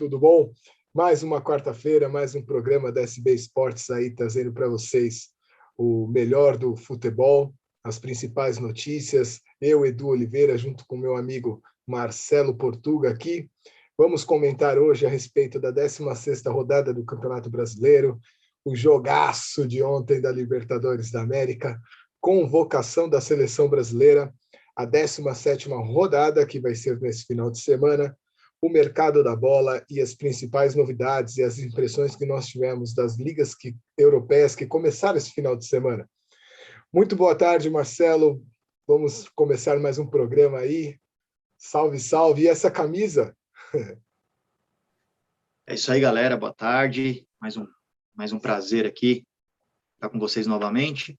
tudo bom? Mais uma quarta-feira, mais um programa da SB Esportes aí, trazendo para vocês o melhor do futebol, as principais notícias. Eu, Edu Oliveira, junto com meu amigo Marcelo Portuga aqui. Vamos comentar hoje a respeito da 16ª rodada do Campeonato Brasileiro, o jogaço de ontem da Libertadores da América, convocação da Seleção Brasileira, a 17ª rodada, que vai ser nesse final de semana, o mercado da bola e as principais novidades e as impressões que nós tivemos das ligas europeias que começaram esse final de semana. Muito boa tarde, Marcelo. Vamos começar mais um programa aí. Salve, salve. E essa camisa? É isso aí, galera. Boa tarde. Mais um prazer aqui estar com vocês novamente.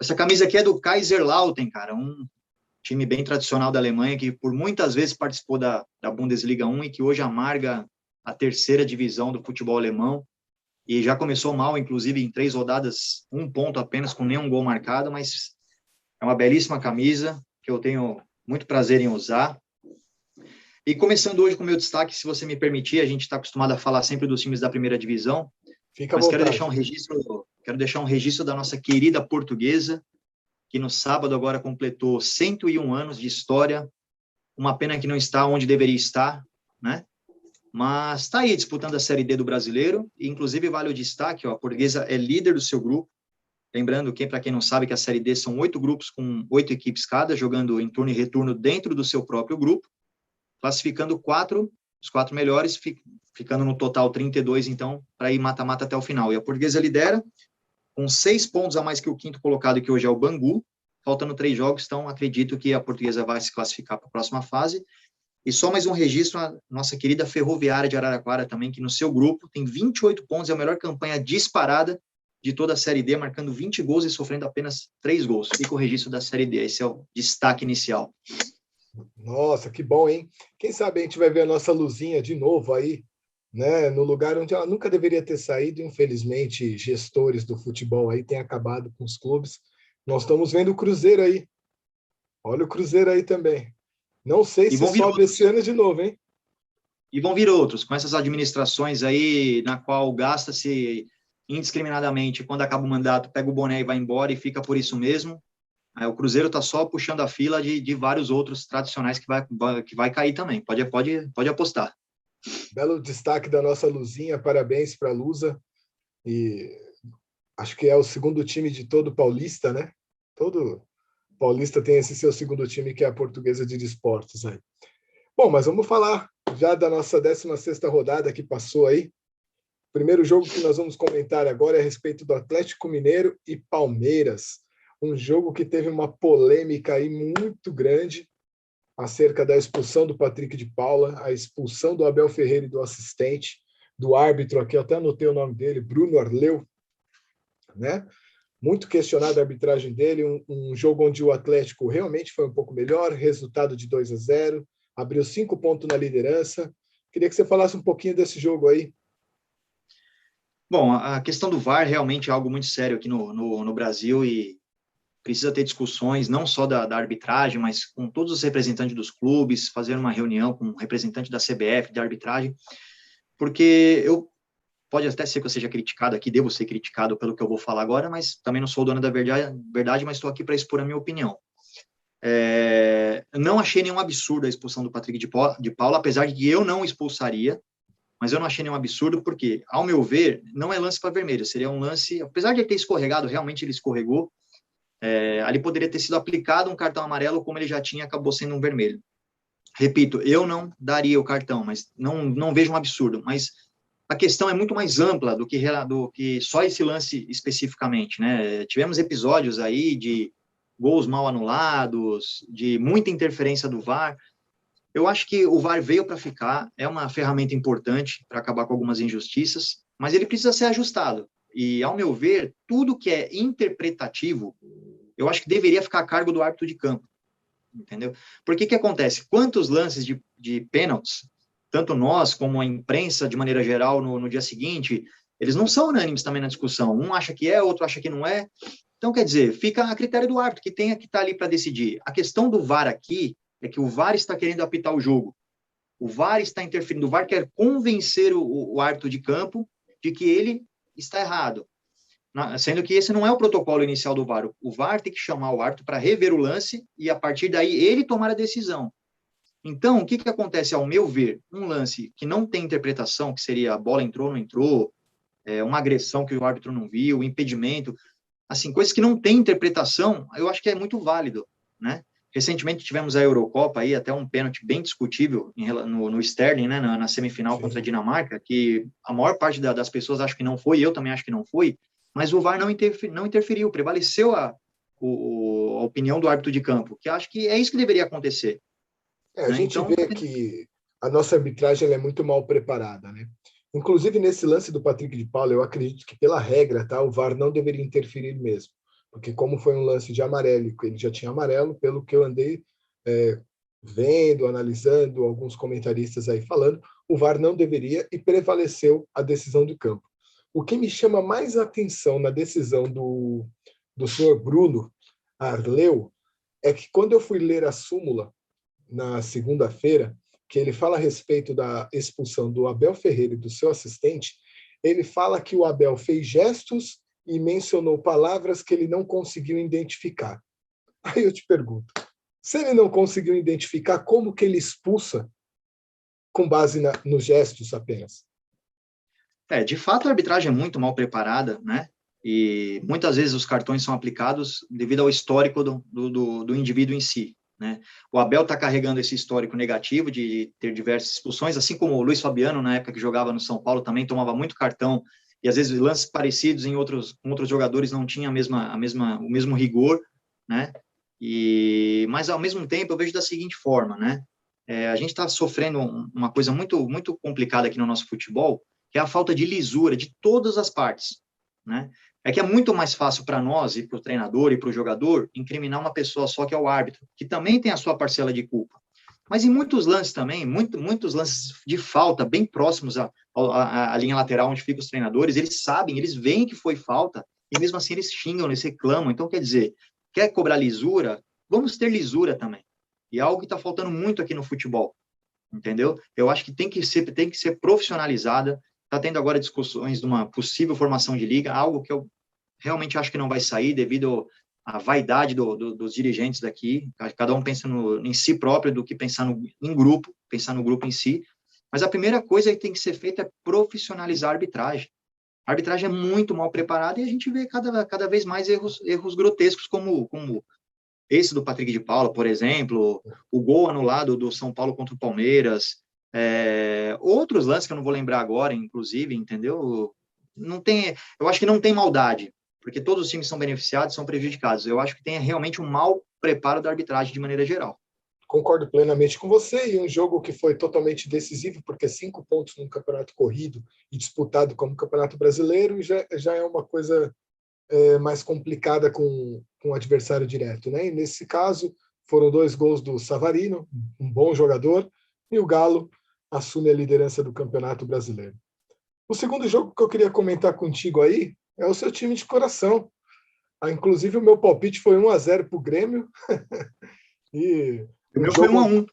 Essa camisa aqui é do Kaiserslautern, cara, um time bem tradicional da Alemanha, que por muitas vezes participou da Bundesliga 1 e que hoje amarga a terceira divisão do futebol alemão. E já começou mal, inclusive, em 3 rodadas, 1 ponto apenas, com nenhum gol marcado, mas é uma belíssima camisa que eu tenho muito prazer em usar. E começando hoje com o meu destaque, se você me permitir, a gente está acostumado a falar sempre dos times da primeira divisão, mas quero deixar um registro da nossa querida Portuguesa, que no sábado agora completou 101 anos de história. Uma pena que não está onde deveria estar, né? Mas está aí disputando a Série D do Brasileiro, e inclusive vale o destaque, ó, a Portuguesa é líder do seu grupo. Lembrando que, para quem não sabe, que a Série D são 8 grupos com 8 equipes cada, jogando em turno e retorno dentro do seu próprio grupo, classificando os 4 melhores, ficando no total 32, então, para ir mata-mata até o final. E a Portuguesa lidera, com 6 pontos a mais que o 5º colocado, que hoje é o Bangu, faltando 3 jogos, então acredito que a Portuguesa vai se classificar para a próxima fase. E só mais um registro, a nossa querida Ferroviária de Araraquara também, que no seu grupo tem 28 pontos, é a melhor campanha disparada de toda a Série D, marcando 20 gols e sofrendo apenas 3 gols. Fica o registro da Série D, esse é o destaque inicial. Nossa, que bom, hein? Quem sabe a gente vai ver a nossa luzinha de novo aí, né, no lugar onde ela nunca deveria ter saído. Infelizmente, gestores do futebol aí têm acabado com os clubes. Nós estamos vendo o Cruzeiro aí. Olha o Cruzeiro aí também. Não sei se sobe esse ano de novo, hein? E vão vir outros, com essas administrações aí, na qual gasta-se indiscriminadamente, quando acaba o mandato, pega o boné e vai embora e fica por isso mesmo. Aí o Cruzeiro está só puxando a fila de vários outros tradicionais que vai cair também. Pode apostar. Belo destaque da nossa Luzinha, parabéns para a Lusa. E acho que é o 2º time de todo paulista, né? Todo paulista tem esse seu 2º time, que é a Portuguesa de Desportos aí. Bom, mas vamos falar já da nossa 16ª rodada que passou aí. O primeiro jogo que nós vamos comentar agora é a respeito do Atlético Mineiro e Palmeiras. Um jogo que teve uma polêmica aí muito grande acerca da expulsão do Patrick de Paula, a expulsão do Abel Ferreira e do assistente, do árbitro aqui, eu até anotei o nome dele, Bruno Arleu, né? Muito questionada a arbitragem dele, um jogo onde o Atlético realmente foi um pouco melhor, resultado de 2-0, abriu 5 pontos na liderança. Queria que você falasse um pouquinho desse jogo aí. Bom, a questão do VAR realmente é algo muito sério aqui no Brasil e precisa ter discussões, não só da arbitragem, mas com todos os representantes dos clubes, fazer uma reunião com o representante da CBF, da arbitragem, porque pode até ser que eu seja criticado aqui, devo ser criticado pelo que eu vou falar agora, mas também não sou o dono da verdade, mas estou aqui para expor a minha opinião. Não achei nenhum absurdo a expulsão do Patrick de Paula, apesar de que eu não expulsaria, mas eu não achei nenhum absurdo, porque, ao meu ver, não é lance para vermelho, seria um lance, apesar de ele ter escorregado, realmente ele escorregou, ali poderia ter sido aplicado um cartão amarelo, como ele já tinha, acabou sendo um vermelho. Repito, eu não daria o cartão, mas não vejo um absurdo, mas a questão é muito mais ampla do que só esse lance especificamente, né? Tivemos episódios aí de gols mal anulados, de muita interferência do VAR. Eu acho que o VAR veio para ficar, é uma ferramenta importante para acabar com algumas injustiças, mas ele precisa ser ajustado. E, ao meu ver, tudo que é interpretativo, eu acho que deveria ficar a cargo do árbitro de campo, entendeu? Porque que acontece? Quantos lances de pênaltis, tanto nós como a imprensa, de maneira geral, no dia seguinte, eles não são unânimes também na discussão. Um acha que é, outro acha que não é. Então, quer dizer, fica a critério do árbitro, que tem que estar ali para decidir. A questão do VAR aqui é que o VAR está querendo apitar o jogo. O VAR está interferindo, o VAR quer convencer o árbitro de campo de que ele está errado. Sendo que esse não é o protocolo inicial do VAR. O VAR tem que chamar o árbitro para rever o lance e, a partir daí, ele tomar a decisão. Então, o que acontece, ao meu ver? Um lance que não tem interpretação, que seria a bola entrou, não entrou, uma agressão que o árbitro não viu, um impedimento, assim, coisas que não têm interpretação, eu acho que é muito válido, né? Recentemente tivemos a Eurocopa aí, até um pênalti bem discutível no Sterling, né, na semifinal contra a Dinamarca, que a maior parte das pessoas acha que não foi, eu também acho que não foi, mas o VAR não interferiu, prevaleceu a opinião do árbitro de campo, que acho que é isso que deveria acontecer. A gente então, vê que a nossa arbitragem ela é muito mal preparada, né? Inclusive, nesse lance do Patrick de Paula, eu acredito que, pela regra, tá, o VAR não deveria interferir mesmo. Porque como foi um lance de amarelo, ele já tinha amarelo, pelo que eu andei vendo, analisando, alguns comentaristas aí falando, o VAR não deveria e prevaleceu a decisão do campo. O que me chama mais atenção na decisão do senhor Bruno Arleu é que, quando eu fui ler a súmula, na segunda-feira, que ele fala a respeito da expulsão do Abel Ferreira e do seu assistente, ele fala que o Abel fez gestos e mencionou palavras que ele não conseguiu identificar. Aí eu te pergunto, se ele não conseguiu identificar, como que ele expulsa com base nos gestos apenas? De fato, a arbitragem é muito mal preparada, né? E muitas vezes os cartões são aplicados devido ao histórico do indivíduo em si, né? O Abel está carregando esse histórico negativo de ter diversas expulsões, assim como o Luiz Fabiano, na época que jogava no São Paulo, também tomava muito cartão, e às vezes lances parecidos com outros jogadores não tinham o mesmo rigor, né? Mas, ao mesmo tempo, eu vejo da seguinte forma, né? A gente está sofrendo uma coisa muito, muito complicada aqui no nosso futebol, que é a falta de lisura de todas as partes, né? É que é muito mais fácil para nós, e para o treinador e para o jogador, incriminar uma pessoa só, que é o árbitro, que também tem a sua parcela de culpa. Mas em muitos lances também, muitos lances de falta, bem próximos à linha lateral onde ficam os treinadores, eles sabem, eles veem que foi falta, e mesmo assim eles xingam, eles reclamam. Então, quer dizer, quer cobrar lisura? Vamos ter lisura também. E é algo que está faltando muito aqui no futebol, entendeu? Eu acho que tem que ser profissionalizada. Está tendo agora discussões de uma possível formação de liga, algo que eu realmente acho que não vai sair devido à vaidade dos dirigentes daqui. Cada um pensa em si próprio do que pensar em grupo, pensar no grupo em si. Mas a primeira coisa que tem que ser feita é profissionalizar a arbitragem. A arbitragem é muito mal preparada e a gente vê cada vez mais erros grotescos, como esse do Patrick de Paula, por exemplo, o gol anulado do São Paulo contra o Palmeiras, outros lances que eu não vou lembrar agora, inclusive, entendeu? Eu acho que não tem maldade, porque todos os times são beneficiados, são prejudicados. Eu acho que tem realmente um mau preparo da arbitragem de maneira geral. Concordo plenamente com você, e um jogo que foi totalmente decisivo, porque 5 pontos num campeonato corrido e disputado como Campeonato Brasileiro já é uma coisa mais complicada com o adversário direto, né? E nesse caso, foram 2 gols do Savarino, um bom jogador, e o Galo assume a liderança do Campeonato Brasileiro. O segundo jogo que eu queria comentar contigo aí é o seu time de coração. Inclusive, o meu palpite foi 1-0 para o Grêmio. E o meu foi 1-1.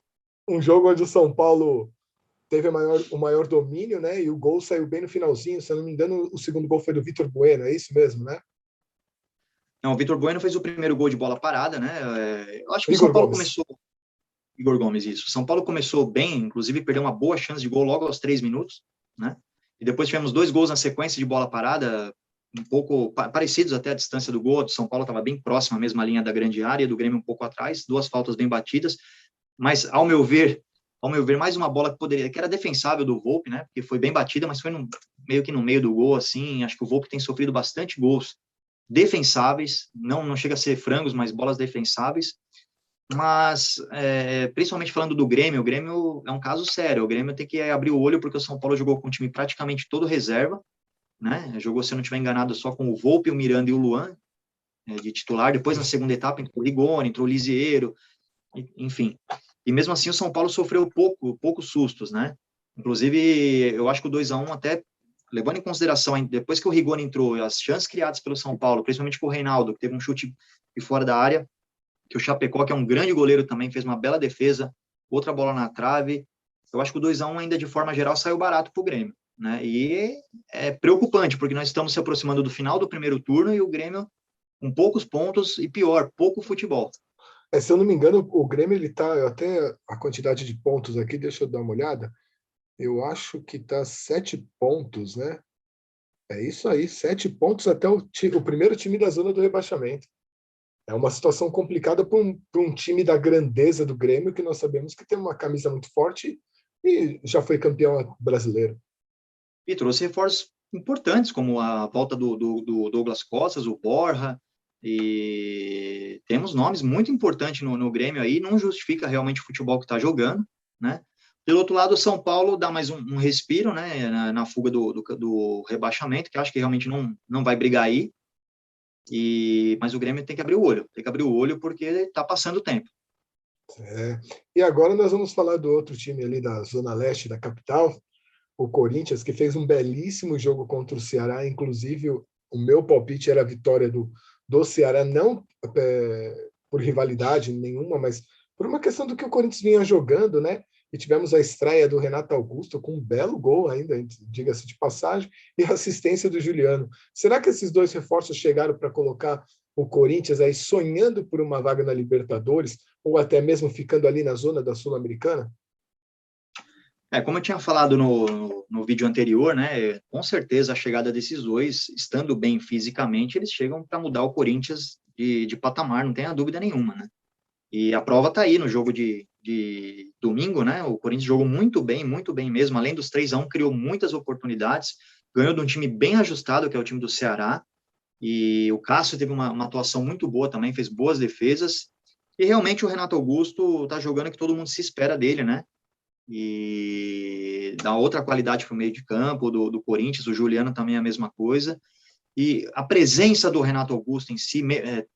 Um jogo onde o São Paulo teve o maior domínio, né? E o gol saiu bem no finalzinho. Se eu não me engano, o segundo gol foi do Vitor Bueno, é isso mesmo, né? Não, o Vitor Bueno fez o primeiro gol de bola parada, né? Eu acho que o Igor São Paulo Gomes. começou... Igor Gomes, isso. O São Paulo começou bem, inclusive perdeu uma boa chance de gol logo aos 3 minutos, né? E depois tivemos 2 gols na sequência de bola parada, um pouco parecidos até a distância do gol. Do São Paulo estava bem próximo à mesma linha da grande área, do Grêmio um pouco atrás, 2 faltas bem batidas, mas ao meu ver, mais uma bola que era defensável do Volpi, né? Porque foi bem batida, mas foi meio que no meio do gol, assim. Acho que o Volpi tem sofrido bastante gols defensáveis, não chega a ser frangos, mas bolas defensáveis. Mas, principalmente falando do Grêmio, o Grêmio é um caso sério. O Grêmio tem que abrir o olho, porque o São Paulo jogou com o time praticamente todo reserva, né? Jogou, se eu não estiver enganado, só com o Volpi, o Miranda e o Luan, de titular. Depois, na segunda etapa, entrou o Rigoni, entrou o Lisieiro, enfim. E mesmo assim, o São Paulo sofreu poucos sustos, né? Inclusive, eu acho que o 2-1, até levando em consideração, depois que o Rigoni entrou, as chances criadas pelo São Paulo, principalmente com o Reinaldo, que teve um chute de fora da área, que o Chapecó, que é um grande goleiro também, fez uma bela defesa, outra bola na trave, eu acho que o 2-1 ainda, de forma geral, saiu barato para o Grêmio, né? E é preocupante, porque nós estamos se aproximando do final do primeiro turno e o Grêmio com poucos pontos e, pior, pouco futebol. Se eu não me engano, o Grêmio, ele tá, até a quantidade de pontos aqui, deixa eu dar uma olhada, eu acho que tá 7 pontos, né? É isso aí, 7 pontos até o primeiro time da zona do rebaixamento. É uma situação complicada para um time da grandeza do Grêmio, que nós sabemos que tem uma camisa muito forte e já foi campeão brasileiro. E trouxe reforços importantes, como a volta do Douglas Costas, o Borja, e temos nomes muito importantes no Grêmio aí, não justifica realmente o futebol que está jogando, né? Pelo outro lado, o São Paulo dá mais um respiro, né, na fuga do rebaixamento, que acho que realmente não vai brigar aí, mas o Grêmio tem que abrir o olho porque está passando o tempo. E agora nós vamos falar do outro time ali da Zona Leste da capital, o Corinthians, que fez um belíssimo jogo contra o Ceará. Inclusive, o meu palpite era a vitória do Ceará, não por rivalidade nenhuma, mas por uma questão do que o Corinthians vinha jogando, né? E tivemos a estreia do Renato Augusto com um belo gol ainda, diga-se de passagem, e a assistência do Juliano. Será que esses dois reforços chegaram para colocar o Corinthians aí sonhando por uma vaga na Libertadores, ou até mesmo ficando ali na zona da Sul-Americana? Como eu tinha falado no vídeo anterior, né, com certeza a chegada desses dois, estando bem fisicamente, eles chegam para mudar o Corinthians de patamar, não tenha dúvida nenhuma, né? E a prova está aí no jogo de domingo, né? O Corinthians jogou muito bem mesmo, além dos 3-1, criou muitas oportunidades, ganhou de um time bem ajustado, que é o time do Ceará, e o Cássio teve uma atuação muito boa também, fez boas defesas, e realmente o Renato Augusto está jogando que todo mundo se espera dele, né? E dá outra qualidade para o meio de campo do Corinthians, o Juliano também é a mesma coisa, e a presença do Renato Augusto em si,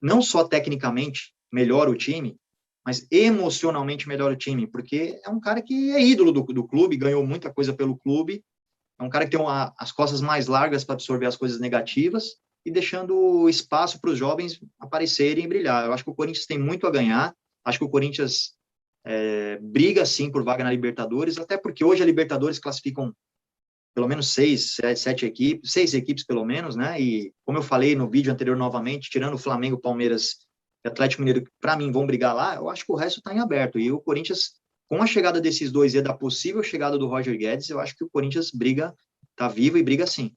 não só tecnicamente melhora o time, mas emocionalmente melhora o time, porque é um cara que é ídolo do clube, ganhou muita coisa pelo clube, é um cara que tem as costas mais largas para absorver as coisas negativas e deixando espaço para os jovens aparecerem e brilhar. Eu acho que o Corinthians tem muito a ganhar, acho que o Corinthians briga sim por vaga na Libertadores, até porque hoje a Libertadores classificam pelo menos 6 equipes pelo menos, né? E como eu falei no vídeo anterior novamente, tirando o Flamengo, Palmeiras e Atlético Mineiro, que para mim vão brigar lá, eu acho que o resto está em aberto. E o Corinthians, com a chegada desses dois e da possível chegada do Roger Guedes, eu acho que o Corinthians briga, está vivo e briga sim.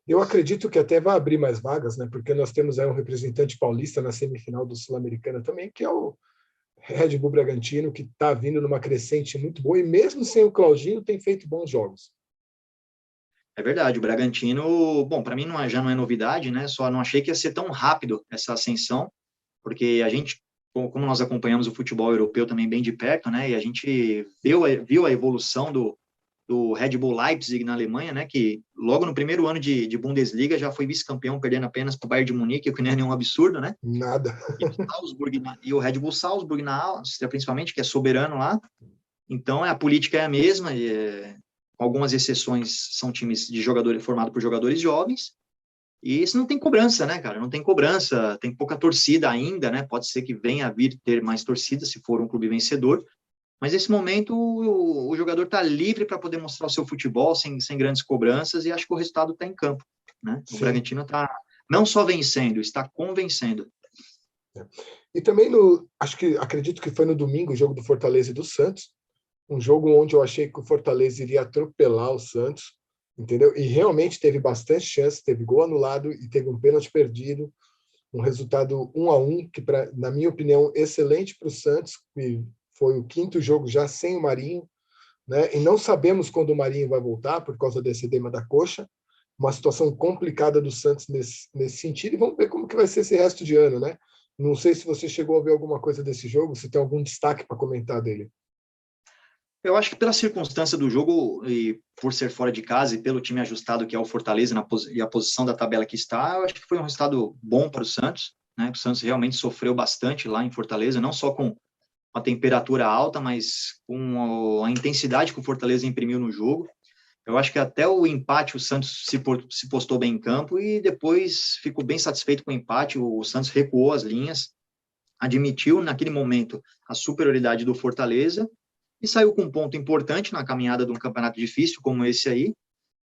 Eu acredito que até vai abrir mais vagas, né? Porque nós temos aí um representante paulista na semifinal do Sul-Americana também, que é o Red Bull Bragantino, que está vindo numa crescente muito boa, e mesmo sem o Claudinho, tem feito bons jogos. É verdade, o Bragantino, bom, para mim já não é novidade, né? Só não achei que ia ser tão rápido essa ascensão, porque a gente, como nós acompanhamos o futebol europeu também bem de perto, né? E a gente viu a evolução do Red Bull Leipzig na Alemanha, né? Que logo no primeiro ano de Bundesliga já foi vice-campeão, perdendo apenas para o Bayern de Munique, o que não é nenhum absurdo, né? Nada. E o Red Bull Salzburg na Áustria, principalmente, que é soberano lá. Então, a política é a mesma, com algumas exceções, são times de jogadores formados por jogadores jovens, e isso não tem cobrança, né, cara? Não tem cobrança, tem pouca torcida ainda, né? Pode ser que venha a vir ter mais torcida se for um clube vencedor, mas nesse momento o jogador está livre para poder mostrar o seu futebol sem grandes cobranças, e acho que o resultado está em campo, né? O Bragantino está não só vencendo, está convencendo. E também acredito que foi no domingo o jogo do Fortaleza e do Santos, um jogo onde eu achei que o Fortaleza iria atropelar o Santos, entendeu? E realmente teve bastante chance, teve gol anulado e teve um pênalti perdido, um resultado 1-1, que na minha opinião excelente para o Santos, que foi o quinto jogo já sem o Marinho, né? E não sabemos quando o Marinho vai voltar por causa desse edema da coxa, uma situação complicada do Santos nesse sentido, e vamos ver como que vai ser esse resto de ano, né? Não sei se você chegou a ver alguma coisa desse jogo, se tem algum destaque para comentar dele. Eu acho que pela circunstância do jogo, e por ser fora de casa, e pelo time ajustado que é o Fortaleza e a posição da tabela que está, eu acho que foi um resultado bom para o Santos, né? O Santos realmente sofreu bastante lá em Fortaleza, não só com a temperatura alta, mas com a intensidade que o Fortaleza imprimiu no jogo. Eu acho que até o empate o Santos se postou bem em campo, e depois ficou bem satisfeito com o empate. O Santos recuou as linhas, admitiu naquele momento a superioridade do Fortaleza, e saiu com um ponto importante na caminhada de um campeonato difícil como esse aí,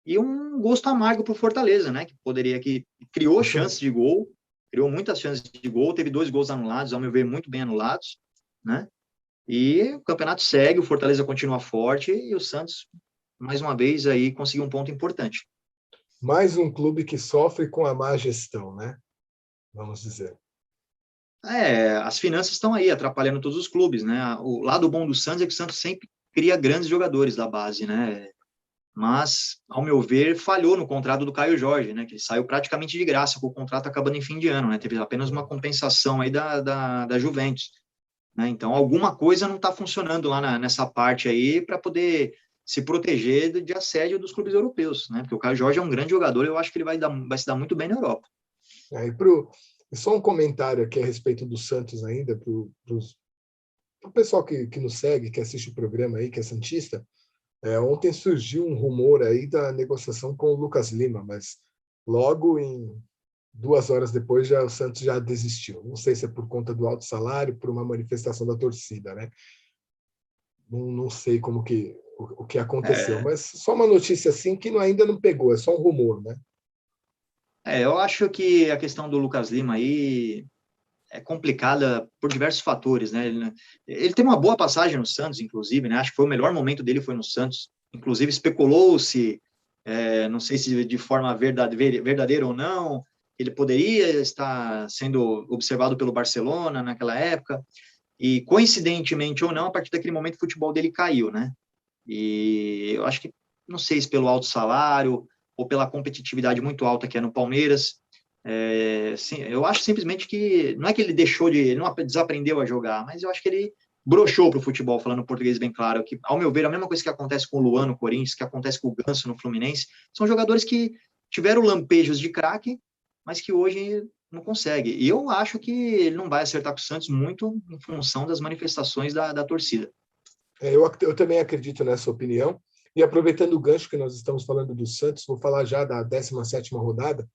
e um gosto amargo para o Fortaleza, né, que criou chances de gol, criou muitas chances de gol, teve 2 gols anulados, ao meu ver, muito bem anulados, né, e o campeonato segue, o Fortaleza continua forte, e o Santos, mais uma vez, aí conseguiu um ponto importante. Mais um clube que sofre com a má gestão, né? Vamos dizer. As finanças estão aí, atrapalhando todos os clubes, né? O lado bom do Santos é que o Santos sempre cria grandes jogadores da base, né? Mas, ao meu ver, falhou no contrato do Caio Jorge, né? Que ele saiu praticamente de graça, com o contrato acabando em fim de ano, né? Teve apenas uma compensação aí da Juventus, né? Então, alguma coisa não está funcionando lá nessa parte aí para poder se proteger de assédio dos clubes europeus, né? Porque o Caio Jorge é um grande jogador, eu acho que ele vai se dar muito bem na Europa. E só um comentário aqui a respeito do Santos ainda, para o pessoal que nos segue, que assiste o programa aí, que é santista. Ontem surgiu um rumor aí da negociação com o Lucas Lima, mas logo em 2 horas depois o Santos já desistiu. Não sei se é por conta do alto salário, por uma manifestação da torcida, né? Não sei o que aconteceu, mas só uma notícia assim que ainda não pegou, é só um rumor, né? Eu acho que a questão do Lucas Lima aí é complicada por diversos fatores, né? Ele teve uma boa passagem no Santos, inclusive, né? Acho que foi o melhor momento dele foi no Santos. Inclusive, especulou-se, não sei se de forma verdadeira ou não, ele poderia estar sendo observado pelo Barcelona naquela época, e coincidentemente ou não, a partir daquele momento o futebol dele caiu, né? E eu acho que, não sei se pelo alto salário ou pela competitividade muito alta que é no Palmeiras, sim, eu acho simplesmente que não é que ele ele não desaprendeu a jogar, mas eu acho que ele broxou para o futebol, falando português bem claro, que, ao meu ver, a mesma coisa que acontece com o Luan no Corinthians, que acontece com o Ganso no Fluminense, são jogadores que tiveram lampejos de craque, mas que hoje não conseguem. E eu acho que ele não vai acertar com o Santos muito em função das manifestações da torcida. Eu também acredito nessa opinião. E aproveitando o gancho que nós estamos falando do Santos, vou falar já da 17ª rodada.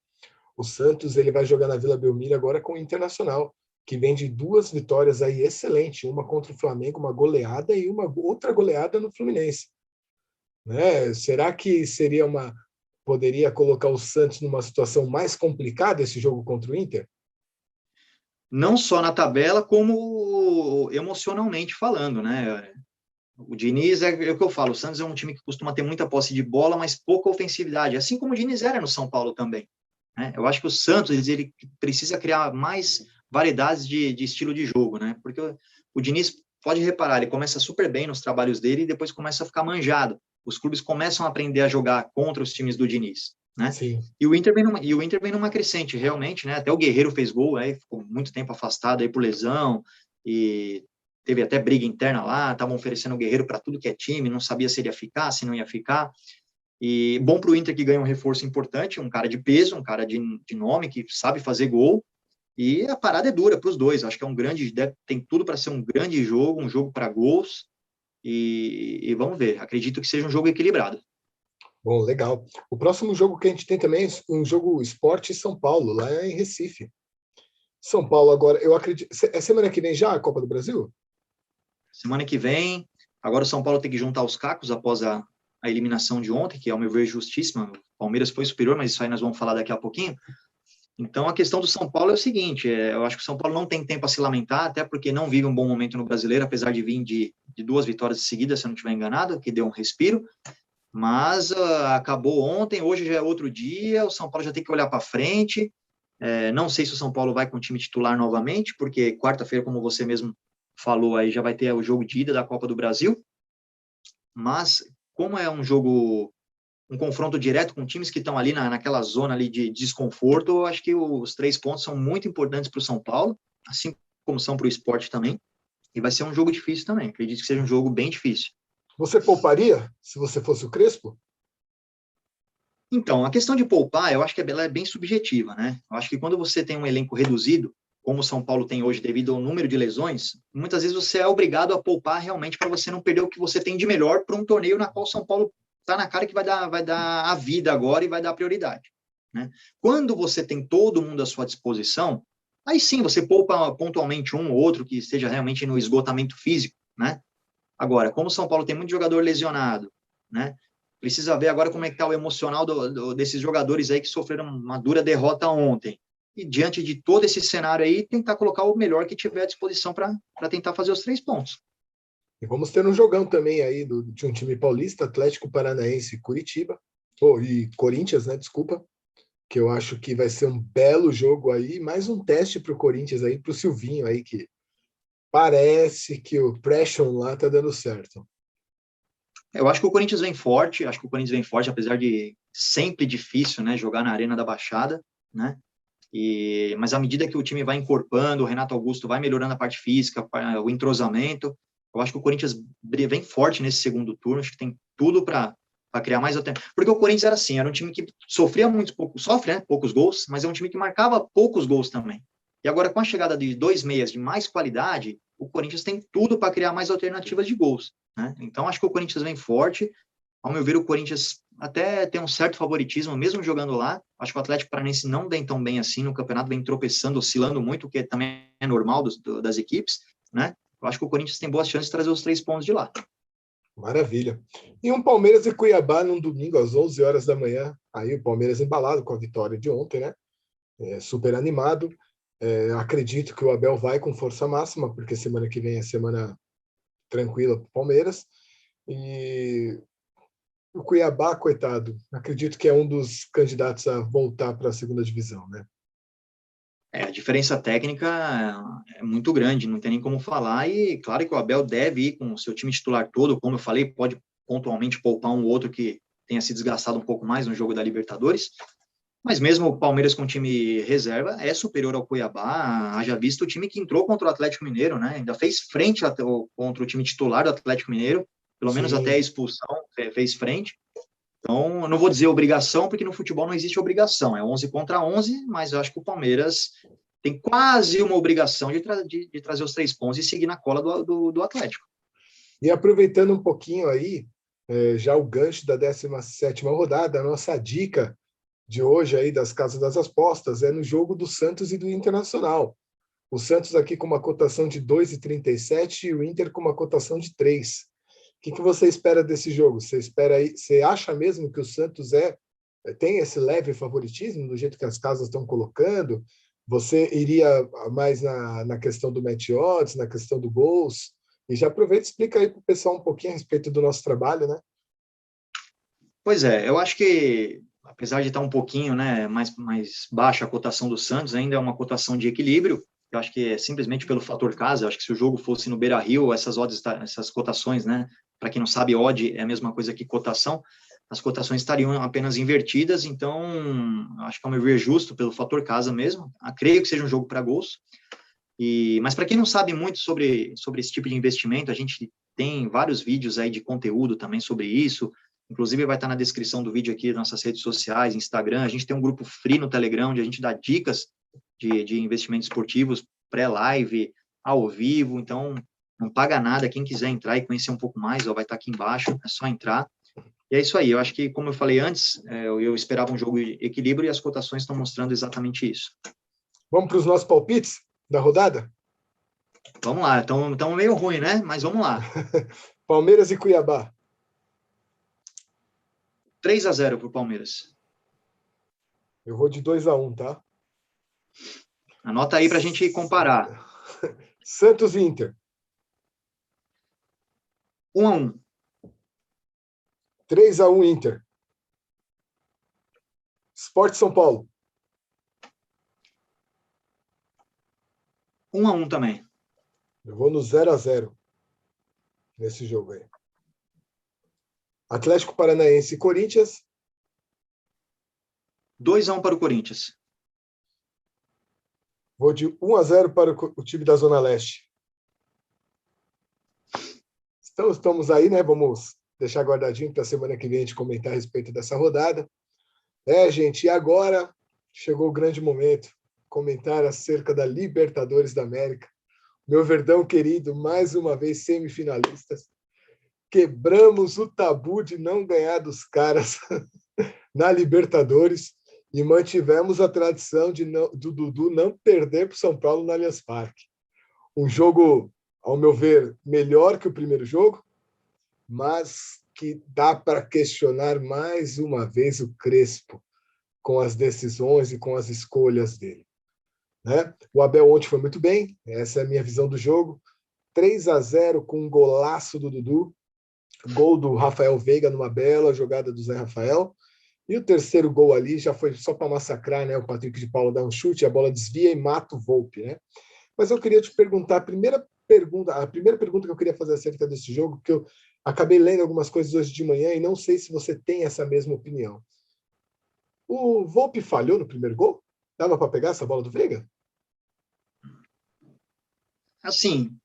O Santos ele vai jogar na Vila Belmiro agora com o Internacional, que vem de 2 vitórias aí excelentes, uma contra o Flamengo, uma goleada, e uma outra goleada no Fluminense. Né? Será que poderia colocar o Santos numa situação mais complicada esse jogo contra o Inter? Não só na tabela, como emocionalmente falando, né? O Diniz é o que eu falo, o Santos é um time que costuma ter muita posse de bola, mas pouca ofensividade, assim como o Diniz era no São Paulo também, né? Eu acho que o Santos ele precisa criar mais variedades de estilo de jogo, né? Porque o Diniz, pode reparar, ele começa super bem nos trabalhos dele e depois começa a ficar manjado. Os clubes começam a aprender a jogar contra os times do Diniz, né? Sim. E o Inter vem numa crescente, realmente, né? Até o Guerreiro fez gol, aí ficou muito tempo afastado aí por lesão, e teve até briga interna lá, estavam oferecendo o Guerreiro para tudo que é time, não sabia se ele ia ficar, se não ia ficar. E bom para o Inter que ganha um reforço importante, um cara de peso, um cara de nome, que sabe fazer gol. E a parada é dura para os dois. Acho que tem tudo para ser um grande jogo, um jogo para gols. E vamos ver. Acredito que seja um jogo equilibrado. Bom, legal. O próximo jogo que a gente tem também é um jogo Sport São Paulo, lá em Recife. São Paulo agora, eu acredito. É semana que vem já a Copa do Brasil? Semana que vem, agora o São Paulo tem que juntar os cacos após a eliminação de ontem, que ao meu ver é justíssima. O Palmeiras foi superior, mas isso aí nós vamos falar daqui a pouquinho. Então, a questão do São Paulo é o seguinte, eu acho que o São Paulo não tem tempo a se lamentar, até porque não vive um bom momento no Brasileiro, apesar de vir de 2 vitórias seguidas, se eu não estiver enganado, que deu um respiro, mas acabou ontem, hoje já é outro dia, o São Paulo já tem que olhar para frente, não sei se o São Paulo vai com o time titular novamente, porque quarta-feira, como você mesmo falou, aí já vai ter o jogo de ida da Copa do Brasil, mas como é um confronto direto com times que estão ali naquela zona ali de desconforto, eu acho que os 3 pontos são muito importantes para o São Paulo, assim como são para o Sport também, e vai ser um jogo difícil também, acredito que seja um jogo bem difícil. Você pouparia se você fosse o Crespo? Então, a questão de poupar, eu acho que ela é bem subjetiva, né? Eu acho que quando você tem um elenco reduzido, como o São Paulo tem hoje devido ao número de lesões, muitas vezes você é obrigado a poupar realmente para você não perder o que você tem de melhor para um torneio na qual o São Paulo está na cara que vai dar a vida agora e vai dar prioridade, né? Quando você tem todo mundo à sua disposição, aí sim você poupa pontualmente um ou outro que esteja realmente no esgotamento físico, né? Agora, como o São Paulo tem muito jogador lesionado, né? Precisa ver agora como é que está o emocional desses jogadores aí que sofreram uma dura derrota ontem. E diante de todo esse cenário aí, tentar colocar o melhor que tiver à disposição para tentar fazer os 3 pontos. E vamos ter um jogão também aí de um time paulista, Atlético Paranaense e Curitiba, e Corinthians, né? Desculpa, que eu acho que vai ser um belo jogo aí, mais um teste para o Corinthians aí, para o Silvinho aí, que parece que o pressure lá tá dando certo. Eu acho que o Corinthians vem forte, apesar de sempre difícil, né, jogar na Arena da Baixada, né? Mas à medida que o time vai encorpando, o Renato Augusto vai melhorando a parte física, o entrosamento, eu acho que o Corinthians vem forte nesse segundo turno, acho que tem tudo para criar mais tempo. Porque o Corinthians era assim, era um time que sofria muito pouco, sofre, né, poucos gols, mas é um time que marcava poucos gols também. E agora, com a chegada de 2 meias de mais qualidade, o Corinthians tem tudo para criar mais alternativas de gols, né? Então, acho que o Corinthians vem forte. Ao meu ver, o Corinthians até tem um certo favoritismo, mesmo jogando lá. Acho que o Atlético Paranaense não vem tão bem assim no campeonato, vem tropeçando, oscilando muito, o que também é normal das equipes, né? Eu acho que o Corinthians tem boas chances de trazer os 3 pontos de lá. Maravilha. E um Palmeiras e Cuiabá num domingo às 11 horas da manhã. Aí o Palmeiras embalado com a vitória de ontem, né? Super animado. Acredito que o Abel vai com força máxima, porque semana que vem é semana tranquila para o Palmeiras. E o Cuiabá, coitado, acredito que é um dos candidatos a voltar para a segunda divisão, né? A diferença técnica é muito grande, não tem nem como falar, e claro que o Abel deve ir com o seu time titular todo, como eu falei, pode pontualmente poupar um outro que tenha se desgastado um pouco mais no jogo da Libertadores, mas mesmo o Palmeiras com time reserva é superior ao Cuiabá, haja visto o time que entrou contra o Atlético Mineiro, né? Ainda fez frente contra o time titular do Atlético Mineiro, pelo menos até a expulsão, fez frente. Então, eu não vou dizer obrigação, porque no futebol não existe obrigação, é 11 contra 11, mas eu acho que o Palmeiras tem quase uma obrigação de trazer os 3 pontos e seguir na cola do Atlético. E aproveitando um pouquinho aí, já o gancho da 17ª rodada, a nossa dica de hoje aí das casas das apostas é no jogo do Santos e do Internacional. O Santos aqui com uma cotação de 2,37 e o Inter com uma cotação de 3. O que você espera desse jogo? Você acha mesmo que o Santos tem esse leve favoritismo do jeito que as casas estão colocando? Você iria mais na questão do match odds, na questão do gols? E já aproveita e explica aí para o pessoal um pouquinho a respeito do nosso trabalho, né? Pois é, eu acho que, apesar de estar um pouquinho, né, mais baixa a cotação do Santos, ainda é uma cotação de equilíbrio. Eu acho que é simplesmente pelo fator casa. Eu acho que se o jogo fosse no Beira-Rio, essas odds, essas cotações, né, para quem não sabe, odd é a mesma coisa que cotação, as cotações estariam apenas invertidas, então acho que é um meu ver justo pelo fator casa mesmo. Creio que seja um jogo para gols. Mas para quem não sabe muito sobre esse tipo de investimento, a gente tem vários vídeos aí de conteúdo também sobre isso. Inclusive vai estar na descrição do vídeo aqui nas nossas redes sociais, Instagram. A gente tem um grupo free no Telegram, onde a gente dá dicas de investimentos esportivos, pré-live, ao vivo. Então, não paga nada. Quem quiser entrar e conhecer um pouco mais, vai estar aqui embaixo, é só entrar. E é isso aí. Eu acho que, como eu falei antes, eu esperava um jogo de equilíbrio e as cotações estão mostrando exatamente isso. Vamos para os nossos palpites da rodada? Vamos lá. Estamos meio ruim, né? Mas vamos lá. Palmeiras e Cuiabá. 3-0 para o Palmeiras. Eu vou de 2-1, tá? Anota aí para a gente comparar. Santos e Inter. 1-1. 3-1 Inter. Sport São Paulo. 1-1 também. Eu vou no 0-0 nesse jogo aí. Atlético Paranaense e Corinthians. 2-1 para o Corinthians. Vou de 1-0 para o time da Zona Leste. Então, estamos aí, né? Vamos deixar guardadinho para a semana que vem a gente comentar a respeito dessa rodada. Gente, e agora chegou o grande momento. Comentar acerca da Libertadores da América. Meu Verdão querido, mais uma vez semifinalistas. Quebramos o tabu de não ganhar dos caras na Libertadores e mantivemos a tradição do Dudu não perder para o São Paulo no Allianz Parque. Um jogo, ao meu ver, melhor que o primeiro jogo, mas que dá para questionar mais uma vez o Crespo com as decisões e com as escolhas dele, né? O Abel ontem foi muito bem, essa é a minha visão do jogo. 3-0 com um golaço do Dudu, gol do Rafael Veiga numa bela jogada do Zé Rafael. E o terceiro gol ali já foi só para massacrar, né? O Patrick de Paula dá um chute, a bola desvia e mata o Volpi, né? Mas eu queria te perguntar, a primeira pergunta que eu queria fazer acerca desse jogo, que eu acabei lendo algumas coisas hoje de manhã e não sei se você tem essa mesma opinião. O Volpi falhou no primeiro gol? Dava para pegar essa bola do Veiga? Assim,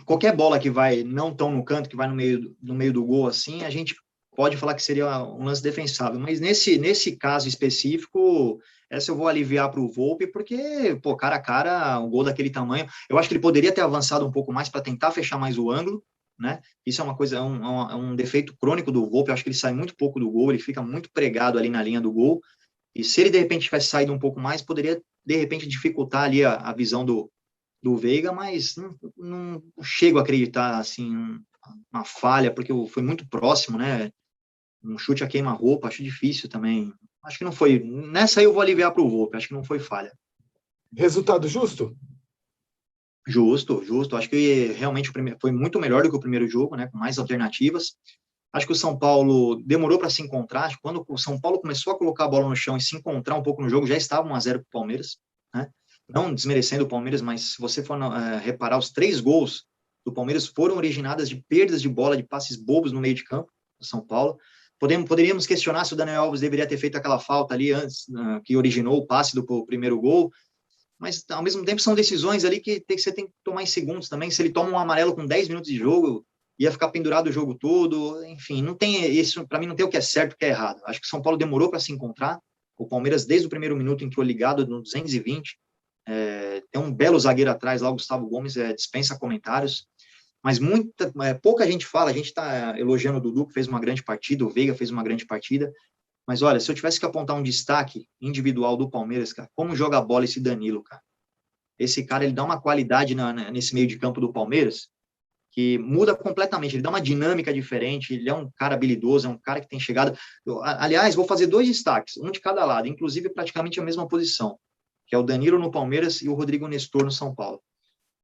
qualquer bola que vai não tão no canto, que vai no meio do gol, assim, a gente pode falar que seria um lance defensável, mas nesse caso específico, essa eu vou aliviar para o Volpi, porque, pô, cara a cara, um gol daquele tamanho, eu acho que ele poderia ter avançado um pouco mais para tentar fechar mais o ângulo, né? Isso é uma coisa, um defeito crônico do Volpi, eu acho que ele sai muito pouco do gol, ele fica muito pregado ali na linha do gol, e se ele de repente tivesse saído um pouco mais, poderia de repente dificultar ali a visão do Veiga, mas não chego a acreditar assim uma falha, porque foi muito próximo, né? Um chute a queima-roupa, acho difícil também. Acho que não foi. Nessa aí eu vou aliviar para o Volpe, acho que não foi falha. Resultado justo? Justo, justo. Acho que realmente foi muito melhor do que o primeiro jogo, né? Com mais alternativas. Acho que o São Paulo demorou para se encontrar. Quando o São Paulo começou a colocar a bola no chão e se encontrar um pouco no jogo, já estava 1-0 para o Palmeiras, né? Não desmerecendo o Palmeiras, mas se você for reparar, os 3 gols do Palmeiras foram originadas de perdas de bola, de passes bobos no meio de campo do São Paulo. Poderíamos questionar se o Daniel Alves deveria ter feito aquela falta ali antes, que originou o passe do primeiro gol, mas ao mesmo tempo são decisões ali que você tem que tomar em segundos também. Se ele toma um amarelo com 10 minutos de jogo, ia ficar pendurado o jogo todo, enfim, não tem isso, para mim não tem o que é certo e o que é errado. Acho que o São Paulo demorou para se encontrar, o Palmeiras desde o primeiro minuto entrou ligado no 220, tem um belo zagueiro atrás lá, o Gustavo Gomes, dispensa comentários, mas pouca gente fala, a gente está elogiando o Dudu, que fez uma grande partida, o Veiga fez uma grande partida, mas olha, se eu tivesse que apontar um destaque individual do Palmeiras, cara, como joga a bola esse Danilo, cara. Esse cara, ele dá uma qualidade nesse meio de campo do Palmeiras, que muda completamente, ele dá uma dinâmica diferente, ele é um cara habilidoso, é um cara que tem chegado... Aliás, vou fazer 2 destaques, um de cada lado, inclusive praticamente a mesma posição, que é o Danilo no Palmeiras e o Rodrigo Nestor no São Paulo.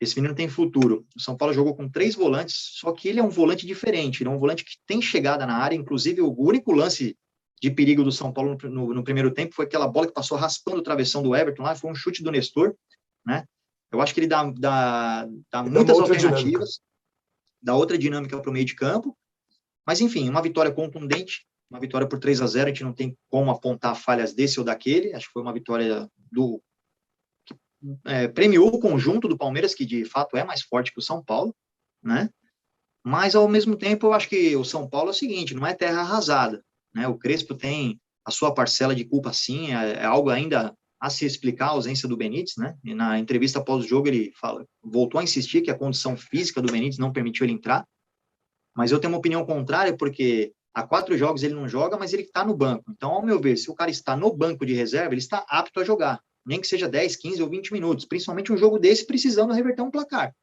Esse menino tem futuro. O São Paulo jogou com 3 volantes, só que ele é um volante diferente, ele é um volante que tem chegada na área, inclusive o único lance de perigo do São Paulo no primeiro tempo foi aquela bola que passou raspando o travessão do Everton lá, foi um chute do Nestor, né? Eu acho que ele dá muitas alternativas, dá outra dinâmica para o meio de campo, mas enfim, uma vitória contundente, uma vitória por 3-0, a gente não tem como apontar falhas desse ou daquele, acho que foi uma vitória que premiou o conjunto do Palmeiras, que de fato é mais forte que o São Paulo, né? Mas ao mesmo tempo eu acho que o São Paulo é o seguinte, não é terra arrasada, né? O Crespo tem a sua parcela de culpa, sim, é algo ainda a se explicar a ausência do Benítez, né? E na entrevista após o jogo ele voltou a insistir que a condição física do Benítez não permitiu ele entrar, mas eu tenho uma opinião contrária porque há 4 jogos ele não joga, mas ele está no banco. Então, ao meu ver, se o cara está no banco de reserva, ele está apto a jogar, nem que seja 10, 15 ou 20 minutos, principalmente um jogo desse precisando reverter um placar,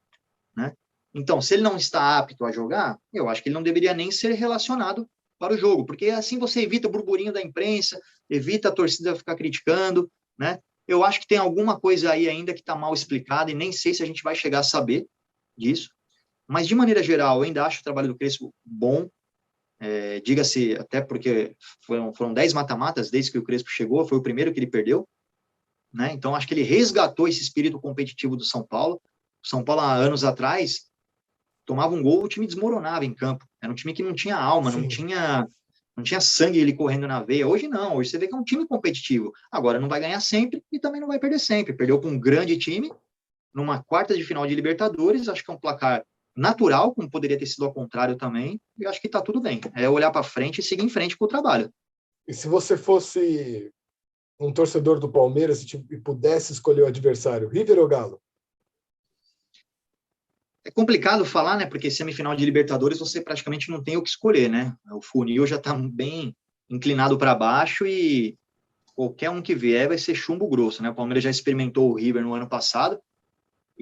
né? Então, se ele não está apto a jogar, eu acho que ele não deveria nem ser relacionado para o jogo, porque assim você evita o burburinho da imprensa, evita a torcida ficar criticando, né? Eu acho que tem alguma coisa aí ainda que está mal explicada e nem sei se a gente vai chegar a saber disso, mas de maneira geral, eu ainda acho o trabalho do Crespo bom, diga-se até porque foram 10 mata-matas desde que o Crespo chegou, foi o primeiro que ele perdeu, né? Então, acho que ele resgatou esse espírito competitivo do São Paulo. O São Paulo, há anos atrás, tomava um gol, o time desmoronava em campo. Era um time que não tinha alma, não tinha sangue ele correndo na veia. Hoje não, hoje você vê que é um time competitivo. Agora não vai ganhar sempre e também não vai perder sempre. Perdeu para um grande time, numa quarta de final de Libertadores, acho que é um placar natural, como poderia ter sido ao contrário também, e acho que está tudo bem. É olhar para frente e seguir em frente com o trabalho. E se você fosse um torcedor do Palmeiras e pudesse escolher o adversário, River ou Galo? É complicado falar, né? Porque semifinal de Libertadores você praticamente não tem o que escolher, né? O funil já está bem inclinado para baixo e qualquer um que vier vai ser chumbo grosso, né? O Palmeiras já experimentou o River no ano passado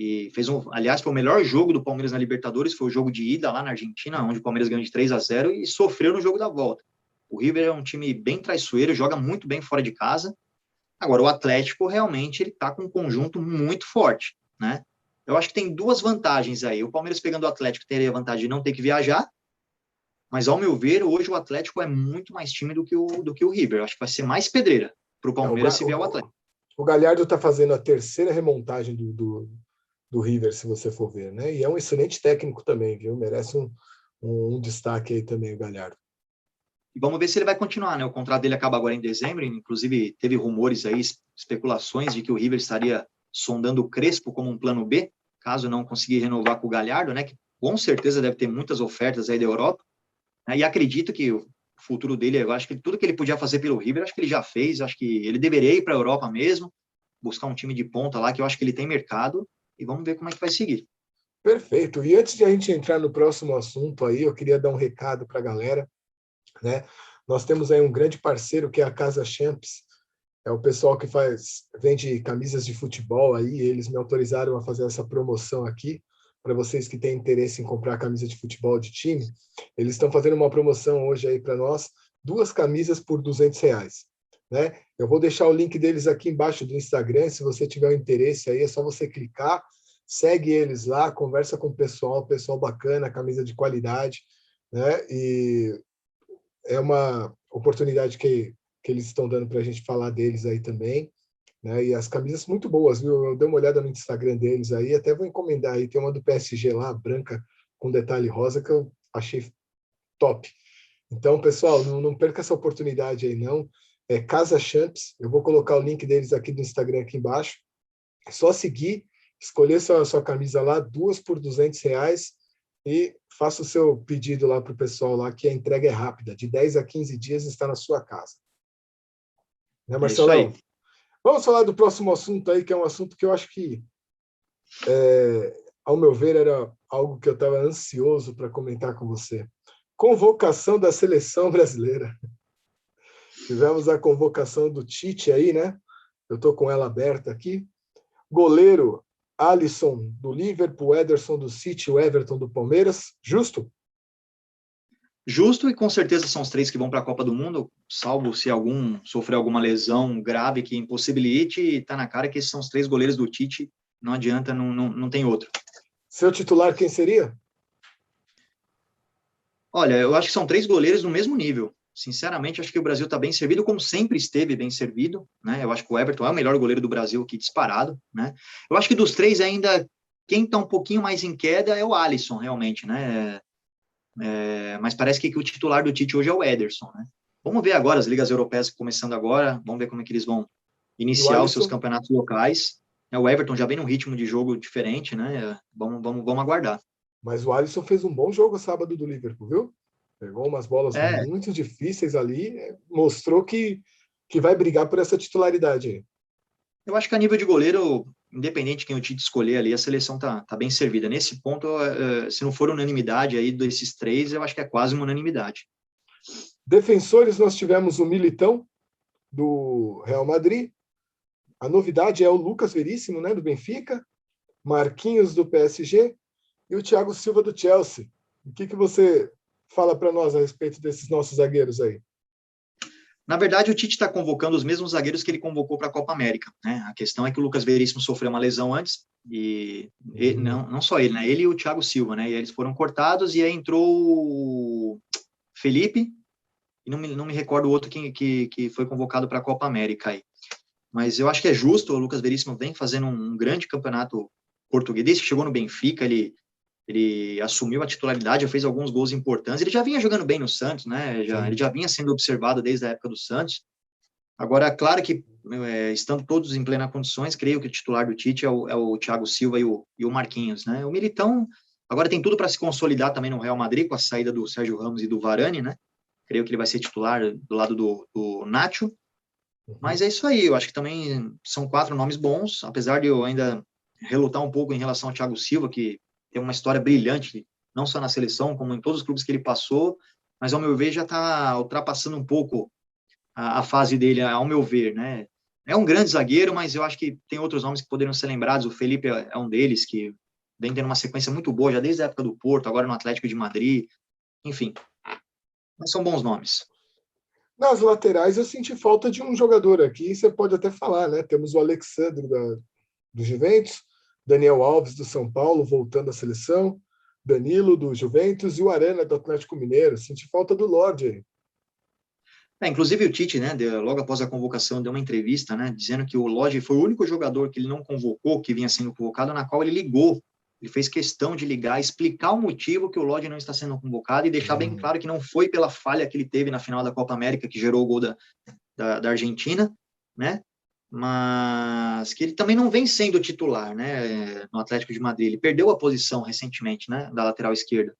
e aliás, foi o melhor jogo do Palmeiras na Libertadores, foi o jogo de ida lá na Argentina, onde o Palmeiras ganhou de 3-0 e sofreu no jogo da volta. O River é um time bem traiçoeiro, joga muito bem fora de casa. Agora, o Atlético, realmente, ele está com um conjunto muito forte, né? Eu acho que tem duas vantagens aí. O Palmeiras pegando o Atlético teria a vantagem de não ter que viajar, mas, ao meu ver, hoje o Atlético é muito mais time do que o River. Eu acho que vai ser mais pedreira para o Palmeiras se vier o Atlético. O Galhardo está fazendo a terceira remontagem do River, se você for ver, né? E é um excelente técnico também, viu? Merece um destaque aí também, o Galhardo. E vamos ver se ele vai continuar, né? O contrato dele acaba agora em dezembro, inclusive teve rumores aí, especulações de que o River estaria sondando o Crespo como um plano B, caso não conseguir renovar com o Galhardo, né? Que com certeza deve ter muitas ofertas aí da Europa, né? E acredito que o futuro dele, eu acho que tudo que ele podia fazer pelo River, acho que ele já fez, acho que ele deveria ir para a Europa mesmo, buscar um time de ponta lá, que eu acho que ele tem mercado, e vamos ver como é que vai seguir. Perfeito. E antes de a gente entrar no próximo assunto aí, eu queria dar um recado para a galera, né? Nós temos aí um grande parceiro que é a Casa Champs, é o pessoal que vende camisas de futebol aí, eles me autorizaram a fazer essa promoção aqui, para vocês que têm interesse em comprar camisa de futebol de time, eles estão fazendo uma promoção hoje aí para nós, 2 camisas por R$ 200, né? Eu vou deixar o link deles aqui embaixo do Instagram, se você tiver um interesse aí, é só você clicar, segue eles lá, conversa com o pessoal bacana, camisa de qualidade, né? E é uma oportunidade que eles estão dando para a gente falar deles aí também, né? E as camisas muito boas, viu? Eu dei uma olhada no Instagram deles aí, até vou encomendar aí, tem uma do PSG lá, branca, com detalhe rosa, que eu achei top. Então, pessoal, não perca essa oportunidade aí, não. É Casa Champs, eu vou colocar o link deles aqui no Instagram aqui embaixo. É só seguir, escolher sua camisa lá, 2 por R$ 200, e faça o seu pedido lá para o pessoal lá, que a entrega é rápida, de 10 a 15 dias está na sua casa. Né, Marcelão? É isso aí. Vamos falar do próximo assunto aí, que é um assunto que eu acho que, ao meu ver, era algo que eu estava ansioso para comentar com você. Convocação da seleção brasileira. Tivemos a convocação do Tite aí, né? Eu estou com ela aberta aqui. Goleiro, Alisson, do Liverpool, Ederson, do City, o Everton, do Palmeiras. Justo? Justo, e com certeza são os 3 que vão para a Copa do Mundo, salvo se algum sofrer alguma lesão grave que impossibilite, e tá na cara que esses são os 3 goleiros do Tite, não adianta, não tem outro. Seu titular, quem seria? Olha, eu acho que são 3 goleiros no mesmo nível. Sinceramente, acho que o Brasil está bem servido, como sempre esteve bem servido, né? Eu acho que o Everton é o melhor goleiro do Brasil aqui, disparado, né? Eu acho que dos 3 ainda, quem está um pouquinho mais em queda é o Alisson, realmente, né? Mas parece que o titular do Tite hoje é o Ederson, né? Vamos ver agora as ligas europeias começando agora, vamos ver como é que eles vão iniciar os seus campeonatos locais. O Everton já vem num ritmo de jogo diferente, né? Vamos aguardar. Mas o Alisson fez um bom jogo sábado do Liverpool, viu? Pegou umas bolas muito difíceis ali, mostrou que vai brigar por essa titularidade aí. Eu acho que a nível de goleiro, independente de quem o Tite escolher ali, a seleção tá bem servida. Nesse ponto, se não for unanimidade aí desses 3, eu acho que é quase uma unanimidade. Defensores, nós tivemos o Militão, do Real Madrid. A novidade é o Lucas Veríssimo, né, do Benfica. Marquinhos, do PSG. E o Thiago Silva, do Chelsea. O que você fala para nós a respeito desses nossos zagueiros aí? Na verdade, o Tite está convocando os mesmos zagueiros que ele convocou para a Copa América, né? A questão é que o Lucas Veríssimo sofreu uma lesão antes, e não só ele, né? Ele e o Thiago Silva, né? E eles foram cortados, e aí entrou o Felipe, e não me recordo o outro que foi convocado para a Copa América aí. Mas eu acho que é justo, o Lucas Veríssimo vem fazendo um grande campeonato português, desde que chegou no Benfica, ele assumiu a titularidade, já fez alguns gols importantes, ele já vinha jogando bem no Santos, né? Ele já vinha sendo observado desde a época do Santos. Agora, claro que, estando todos em plenas condições, creio que o titular do Tite é o Thiago Silva e o Marquinhos, né? O Militão agora tem tudo para se consolidar também no Real Madrid, com a saída do Sérgio Ramos e do Varane, né? Creio que ele vai ser titular do lado do Nacho. Mas é isso aí, eu acho que também são 4 nomes bons, apesar de eu ainda relutar um pouco em relação ao Thiago Silva, que tem uma história brilhante, não só na seleção, como em todos os clubes que ele passou, mas, ao meu ver, já está ultrapassando um pouco a fase dele, ao meu ver, né? é um grande zagueiro, mas eu acho que tem outros nomes que poderiam ser lembrados. O Felipe é um deles, que vem tendo uma sequência muito boa, já desde a época do Porto, agora no Atlético de Madrid. Enfim, mas são bons nomes. Nas laterais, eu senti falta de um jogador aqui, você pode até falar, né? Temos o Alexandre do Juventus, Daniel Alves do São Paulo voltando à seleção, Danilo do Juventus e o Arana do Atlético Mineiro. Senti falta do Lorde aí. Inclusive o Tite, né, logo após a convocação, deu uma entrevista, né, dizendo que o Lodge foi o único jogador que ele não convocou, que vinha sendo convocado, na qual ele ligou. Ele fez questão de ligar, explicar o motivo que o Lodge não está sendo convocado e deixar bem claro que não foi pela falha que ele teve na final da Copa América, que gerou o gol da Argentina, né, mas que ele também não vem sendo titular, né, no Atlético de Madrid. Ele perdeu a posição recentemente, né, da lateral esquerda.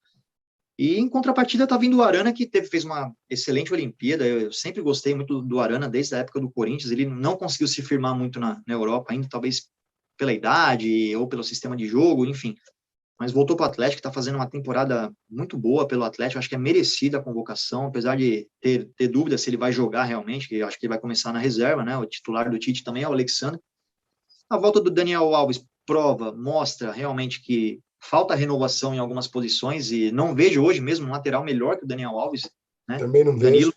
E em contrapartida está vindo o Arana, que fez uma excelente Olimpíada. Eu sempre gostei muito do Arana desde a época do Corinthians. Ele não conseguiu se firmar muito na Europa ainda, talvez pela idade ou pelo sistema de jogo, enfim. Mas voltou para o Atlético, está fazendo uma temporada muito boa pelo Atlético. Acho que é merecida a convocação, apesar de ter dúvida se ele vai jogar realmente, que acho que ele vai começar na reserva, né? O titular do Tite também é o Alexandre. A volta do Daniel Alves mostra realmente que falta renovação em algumas posições e não vejo hoje mesmo um lateral melhor que o Daniel Alves, né? Também não vejo.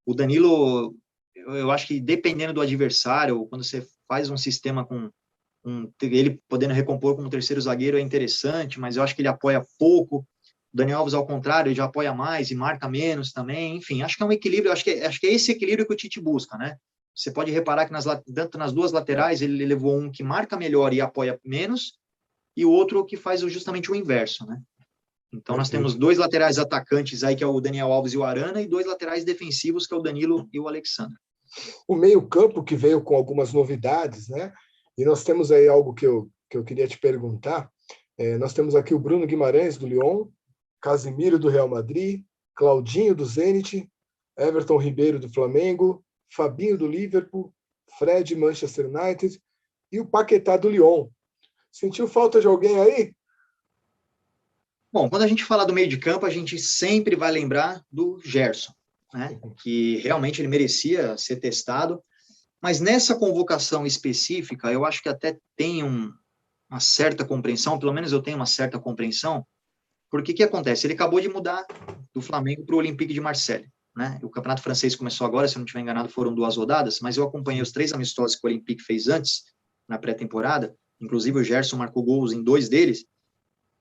O Danilo, eu acho que dependendo do adversário, quando você faz um sistema com ele podendo recompor como terceiro zagueiro é interessante, mas eu acho que ele apoia pouco. O Daniel Alves, ao contrário, ele já apoia mais e marca menos também. Enfim, acho que é um equilíbrio, acho que é esse equilíbrio que o Tite busca, né? Você pode reparar que tanto nas duas laterais ele levou um que marca melhor e apoia menos, e o outro que faz justamente o inverso, né? Então, nós temos dois laterais atacantes aí, que é o Daniel Alves e o Arana, e dois laterais defensivos, que é o Danilo e o Alexandre. O meio-campo que veio com algumas novidades, né? E nós temos aí algo que eu queria te perguntar. Nós temos aqui o Bruno Guimarães, do Lyon, Casimiro, do Real Madrid, Claudinho, do Zenit, Everton Ribeiro, do Flamengo, Fabinho, do Liverpool, Fred, Manchester United e o Paquetá, do Lyon. Sentiu falta de alguém aí? Bom, quando a gente fala do meio de campo, a gente sempre vai lembrar do Gerson, né? Que realmente ele merecia ser testado, mas nessa convocação específica, eu acho que até tem uma certa compreensão, pelo menos eu tenho uma certa compreensão, porque o que acontece? Ele acabou de mudar do Flamengo para o Olympique de Marseille, né? O campeonato francês começou agora, se eu não estiver enganado, foram 2 rodadas, mas eu acompanhei os 3 amistosos que o Olympique fez antes, na pré-temporada, inclusive o Gerson marcou gols em 2 deles,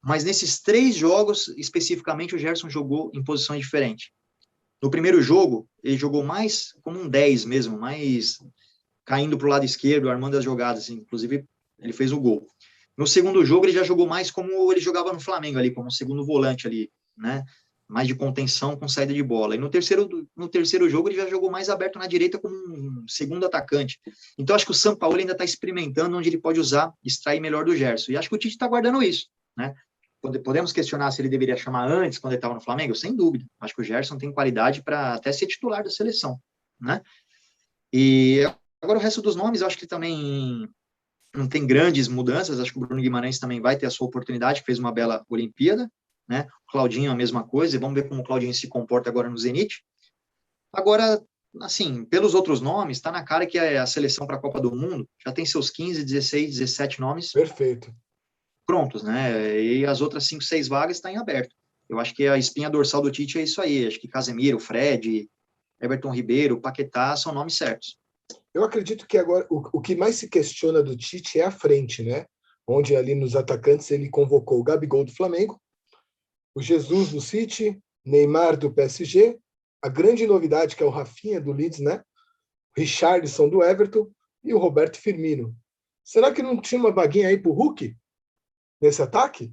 mas nesses 3 jogos, especificamente, o Gerson jogou em posições diferentes. No primeiro jogo, ele jogou mais como um 10 mesmo, mais caindo para o lado esquerdo, armando as jogadas, inclusive ele fez o gol. No segundo jogo, ele já jogou mais como ele jogava no Flamengo ali, como um segundo volante ali, né? Mais de contenção com saída de bola. E no terceiro jogo, ele já jogou mais aberto na direita como um segundo atacante. Então, acho que o Sampaoli ainda está experimentando onde ele pode extrair melhor do Gerson. E acho que o Tite está guardando isso, né? Podemos questionar se ele deveria chamar antes, quando ele estava no Flamengo? Sem dúvida. Acho que o Gerson tem qualidade para até ser titular da seleção, né? E agora o resto dos nomes, acho que também não tem grandes mudanças. Acho que o Bruno Guimarães também vai ter a sua oportunidade, fez uma bela Olimpíada, né? O Claudinho a mesma coisa, e vamos ver como o Claudinho se comporta agora no Zenit. Agora, assim, pelos outros nomes, está na cara que a seleção para a Copa do Mundo já tem seus 15, 16, 17 nomes. Perfeito. Prontos, né? E as outras 5, 6 vagas estão em aberto. Eu acho que a espinha dorsal do Tite é isso aí. Acho que Casemiro, Fred, Everton Ribeiro, Paquetá são nomes certos. Eu acredito que agora o que mais se questiona do Tite é a frente, né? Onde ali nos atacantes ele convocou o Gabigol do Flamengo, o Jesus do City, Neymar do PSG, a grande novidade que é o Rafinha do Leeds, né? Richarlison do Everton e o Roberto Firmino. Será que não tinha uma vaguinha aí pro Hulk nesse ataque?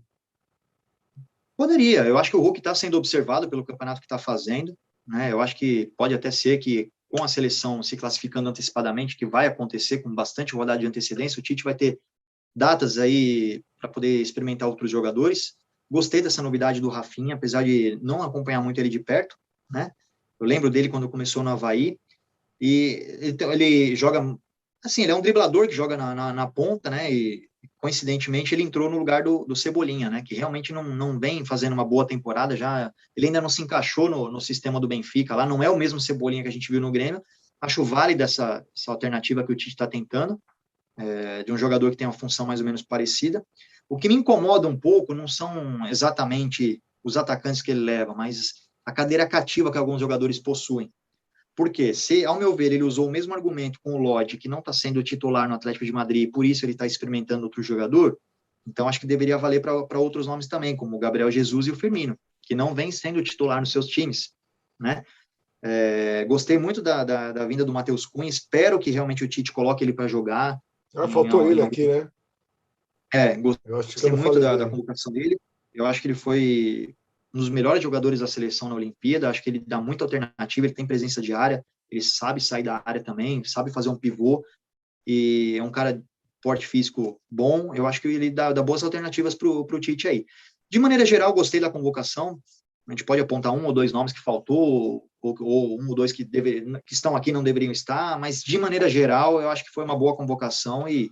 Poderia. Eu acho que o Hulk está sendo observado pelo campeonato que está fazendo, né? Eu acho que pode até ser que com a seleção se classificando antecipadamente, que vai acontecer com bastante rodada de antecedência, o Tite vai ter datas aí para poder experimentar outros jogadores. Gostei dessa novidade do Rafinha, apesar de não acompanhar muito ele de perto, né? Eu lembro dele quando começou no Avaí, e ele joga, assim, ele é um driblador que joga na ponta, né? E coincidentemente ele entrou no lugar do Cebolinha, né? Que realmente não vem fazendo uma boa temporada, já ele ainda não se encaixou no sistema do Benfica, lá não é o mesmo Cebolinha que a gente viu no Grêmio, Acho válida essa alternativa que o Tite está tentando, de um jogador que tem uma função mais ou menos parecida. O que me incomoda um pouco não são exatamente os atacantes que ele leva, mas a cadeira cativa que alguns jogadores possuem. Porque se, ao meu ver, ele usou o mesmo argumento com o Lodge, que não está sendo titular no Atlético de Madrid, e por isso ele está experimentando outro jogador, então acho que deveria valer para outros nomes também, como o Gabriel Jesus e o Firmino, que não vem sendo titular nos seus times, né? Gostei muito da vinda do Matheus Cunha, espero que realmente o Tite coloque ele para jogar. Faltou ele aqui, né? Eu acho que eu Gostei não muito falei da dele. convocação dele. Eu acho que ele foi um dos melhores jogadores da seleção na Olimpíada. Acho que ele dá muita alternativa, ele tem presença de área, ele sabe sair da área também, sabe fazer um pivô, e é um cara porte físico bom. Eu acho que ele dá boas alternativas para o Tite aí. De maneira geral, gostei da convocação. A gente pode apontar um ou dois nomes que faltou, ou um ou dois que estão aqui não deveriam estar, mas de maneira geral, eu acho que foi uma boa convocação e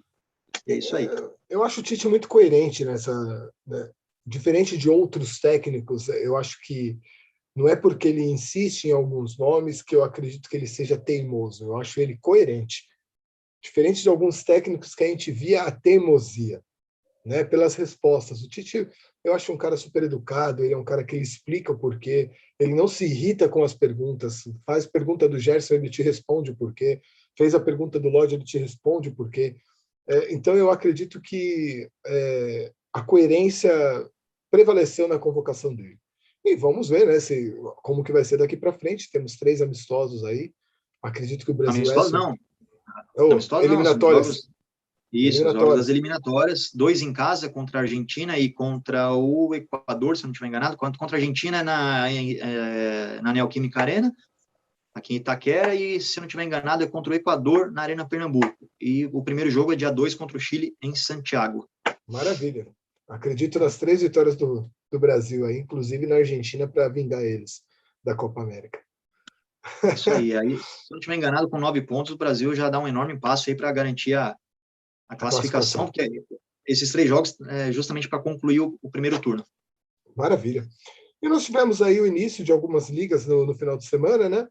é isso aí. Eu acho o Tite muito coerente nessa, né? Diferente de outros técnicos, eu acho que não é porque ele insiste em alguns nomes que eu acredito que ele seja teimoso. Eu acho ele coerente. Diferente de alguns técnicos que a gente via a teimosia, né? Pelas respostas. O Tite, eu acho um cara super educado, ele é um cara que explica o porquê, ele não se irrita com as perguntas, faz pergunta do Gerson, ele te responde o porquê, fez a pergunta do Lodge, ele te responde o porquê. Então, eu acredito que a coerência prevaleceu na convocação dele. E vamos ver, né, como que vai ser daqui para frente. Temos 3 amistosos aí. Acredito que o Brasil Amistosos não. Oh, Amistosos não, são eliminatórias. jogos. Isso, os jogos das Eliminatórias. eliminatórias, 2 em casa contra a Argentina e contra o Equador, se eu não estiver enganado, contra a Argentina na Neoquímica Arena, aqui em Itaquera, e se eu não estiver enganado é contra o Equador na Arena Pernambuco. E o primeiro jogo é dia 2 contra o Chile em Santiago. Maravilha. Acredito nas 3 vitórias do Brasil aí, inclusive na Argentina, para vingar eles da Copa América. Isso aí. Aí, se eu não estiver enganado, com 9 pontos, o Brasil já dá um enorme passo aí para garantir a classificação, porque esses 3 jogos é justamente para concluir o primeiro turno. Maravilha. E nós tivemos aí o início de algumas ligas no final de semana, né?